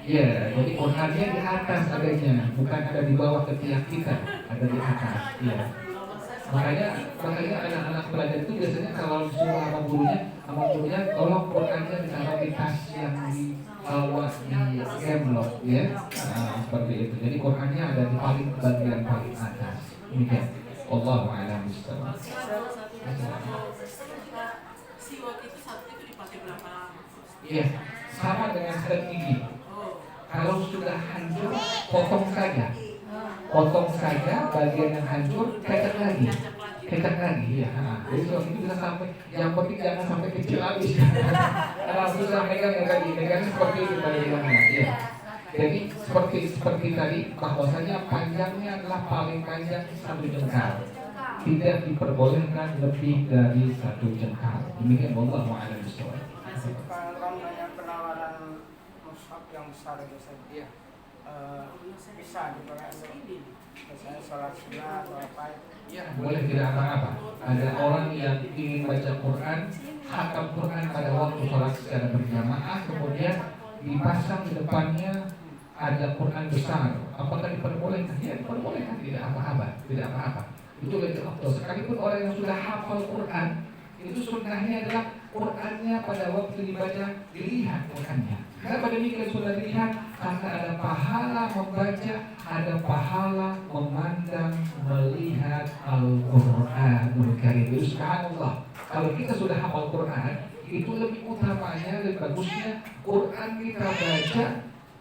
Ya, jadi Qurannya di atas adanya, bukan ada di bawah ketiak kita, ada di atas. Ya. Makanya anak-anak belajar itu biasanya kalau disuruh sama gurunya, tolong Qurannya ditaruh di tas yang di bawah di gemblok, ya. Nah, seperti itu. Jadi Qurannya ada di bagian paling atas. Demikian. Allahu a'lam bishawab. Siwak itu satu itu dipakai berapa lama? Iya, sama dengan sikat gigi. Kalau sudah hancur, potong saja bagian yang hancur, kecak lagi, ya. Jadi kalau itu bisa sampai, yang penting jangan sampai kecil habis. Kalau susah megang seperti itu tadi bilangnya, ya. Jadi seperti tadi, bahwasanya panjangnya adalah paling panjang 1 jengkal, tidak diperbolehkan lebih dari 1 jengkal. Demikian wallahu a'lam bishawab. Kalau namanya penawaran mushaf yang besar itu saja, bisa dipakai untuk misalnya sholat sunnah atau apa? Ya, boleh, tidak apa-apa. Ada orang yang ingin baca Quran, khatam Quran pada waktu sholat secara berjamaah, kemudian dipasang di depannya ada Quran besar. Apakah diperbolehkan? Ya, diperbolehkan, tidak apa-apa. Itu lebih afdal. Sekalipun orang yang sudah hafal Quran, itu sunnahnya adalah Qurannya pada waktu dibaca dilihat Qurannya. Kenapa demikian sudah dilihat? Karena ada pahala membaca, ada pahala memandang, melihat Al-Quranul Karim. Subhanallah. Kalau kita sudah hafal Quran, itu lebih utamanya, lebih bagusnya Quran kita baca,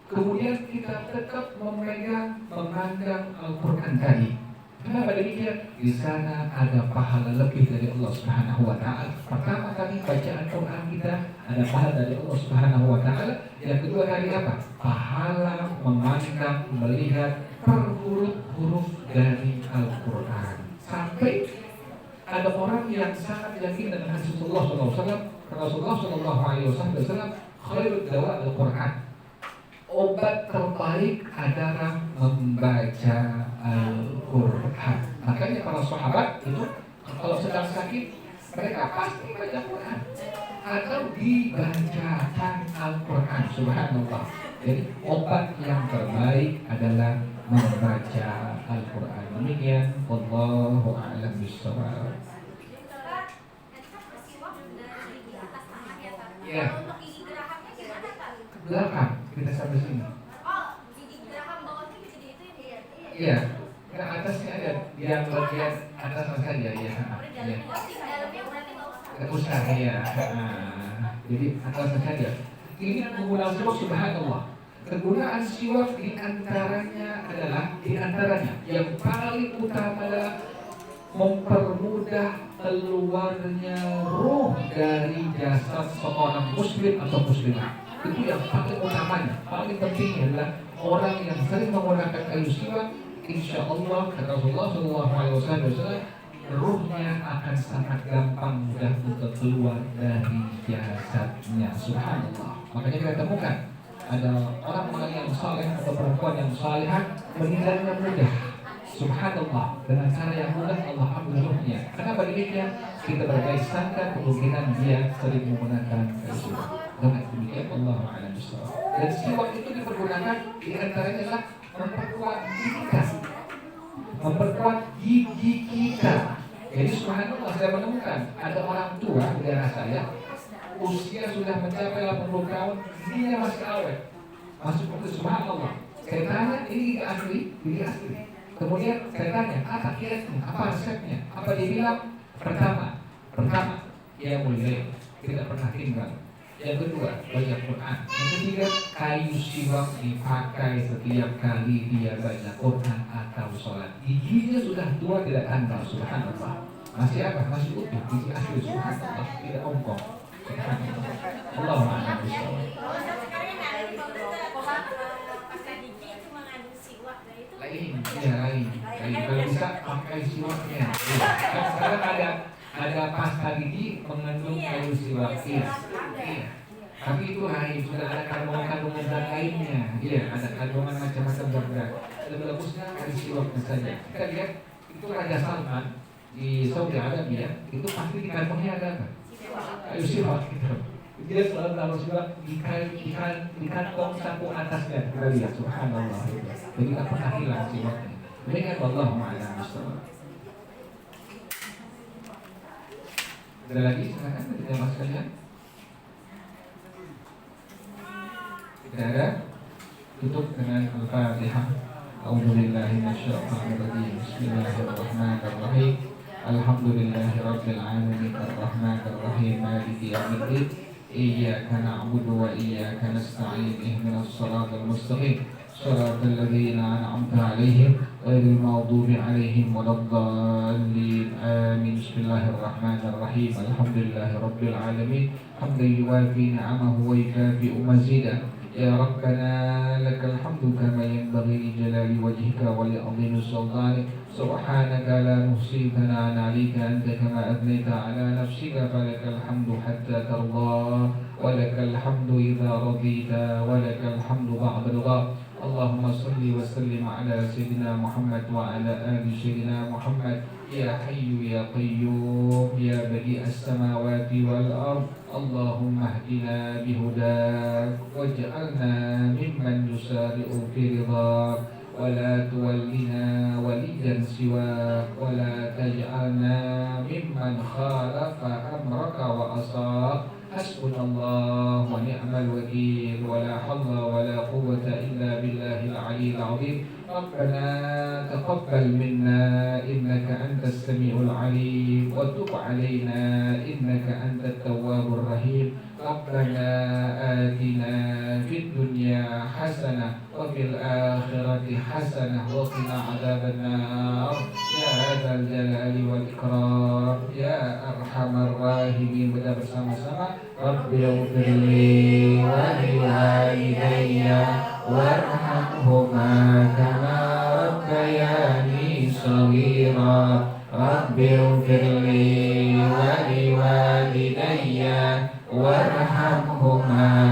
kemudian kita tetap memegang, memandang Al-Quran tadi. Kenapa demikian? Di sana ada pahala lebih dari Allah Subhanahu wa taala. Pertama kali bacaan Quran kita ada pahala dari Allah Subhanahu wa taala. Yang kedua kali apa? Pahala memandang, melihat per huruf-huruf dari Al-Quran. Sampai ada orang yang sangat yakin dengan hadis Rasulullah SAW. Rasulullah SAW khairul dawa Al-Quran. Obat terbaik adalah membaca Al-Quran. Makanya para sahabat itu kalau sedang sakit, mereka pasti baca Quran. atau dibacakan Al-Quran. Subhanallah. Jadi obat yang terbaik adalah membaca Al-Quran. Demikian, wallahu a'lam bishawab. Ya. Untuk gigi gerahamnya gimana, Pak? Ke belakang kita sampai sini. Oh, gigi geraham bawahnya bisa diituin ya? Iya. Ke atasnya ada, yang bagian atas saja ya. Iya. Oh, di dalamnya berarti nggak usah. Nggak usah ya. Jadi atas saja. Ini penggunaan siwak, subhanallah. Kegunaan siwak diantaranya yang paling utama adalah mempermudah keluarnya roh dari jasad seorang muslim atau muslimah. Itu yang paling utamanya. Paling pentingnya adalah orang yang sering menggunakan kayu siwak, insya Allah kata Rasulullah SAW, ruhnya akan sangat gampang mudah untuk keluar dari jasadnya. Subhanallah. Makanya kita temukan ada orang yang saleh atau perempuan yang salehah meninggalnya mudah. Subhanallah, dengan cara yang mudah Allah ambil ruhnya. Kenapa demikian? Kita berbaik sangka kemungkinan dia sering menggunakan kayu siwak. Dengan demikian Allah a'lam bishawab. Dan siwak itu dipergunakan di antaranya adalah memperkuat kita, memperkuat gigi kita. Jadi subhanallah, saya menemukan ada orang tua di daerah saya, usia sudah mencapai 80 tahun, giginya masih awet, masih putih. Subhanallah. Saya tanya, ini gigi asli. Kemudian saya tanya, apa kiatnya, apa resepnya? Apa dia bilang? Pertama, ya mulia, tidak pernah tinggal. Yang kedua, baca Quran. Yang ketiga, kayu siwak dipakai setiap kali dia baca Quran atau sholat. Giginya sudah tua, tidak tanggal. Subhanallah. Masih apa? Masih utuh. Gigi asli. Subhanallah. Tidak ompong. Allah a'lam bishawab. Lain. Kalau bisa pakai siwaknya. Sekarang ada pasta gigi mengandung kayu siwak. Iya. Tapi itu lain, sudah ada kandungan zat lainnya. Iya, ada kandungan macam-macam zat. Lebih bagusnya kayu siwaknya saja. Kita lihat itu Raja Salman di Saudi Arabia, itu pasti di kantongnya ada apa? Kayu siwak gitu. Dia selalu taruh siwak di kantong saku atasnya. Kita lihat, subhanallah. Jadi tak pernah hilang siwaknya. Demikian wallahu a'lam bishawab. Ada lagi? Silakan kita mas sekalian. Tidak ada? Tutup dengan Al-Fatihah. A'udzubillahi minasyaitonir rajim. Bismillahirrahmanirrahim. Alhamdulillahirabbil alamin arrahmanir rahim maliki yaumiddin. Iyyaka na'budu wa iyyaka nasta'in. Ihdinas siratal mustaqim. Shiratal ladzina an'amta 'alaihim ghairil maghdubi 'alaihim waladdallin. Amin. Bismillahirrahmanirrahim. Alhamdulillahirabbil alamin. Hamdan yuwafi ni'amahu wa yukafi'u mazidah. Ya Rabbana lakal hamdu kama yanbaghi li jalali wajhika wa li 'azimi sultanik. Subhanaka la nuhsi thana'an 'alaika anta kama athnayta 'ala nafsika falakal hamdu hatta tarda wa lakal hamdu idza radita wa lakal hamdu ba'da ridha. Allahumma salli wa sallim ala sayyidina Muhammad wa ala ali sayyidina Muhammad. Ya Hayyu ya Qayyum ya Badi'as samawati wal ard. Allahumma hdina bihudak waj'alna mimman yusari'u fi ridhak wa la tuwallina waliyan siwak wa la taj'alna mimman khalafa amraka wa asaq. Hasbunallah wa ni'mal wakil wa la hawla wa la quwwata illa billahil aliyyil azim. Rabbana taqabbal minna innaka antas samiul alim wa tub alaina innaka antat tawwabur rahim. Rabbana atina fid dunya hasanah wa fil akhirati hasanah wa qina adzabannar. Ya dzal jalali wal ikram ya arhamar rahimin. Kita bersama-sama Rabbighfirli wa liwalidayya warhamhuma kama rabbayani shaghira. Rabbighfirli wa liwalidayya warhamhuma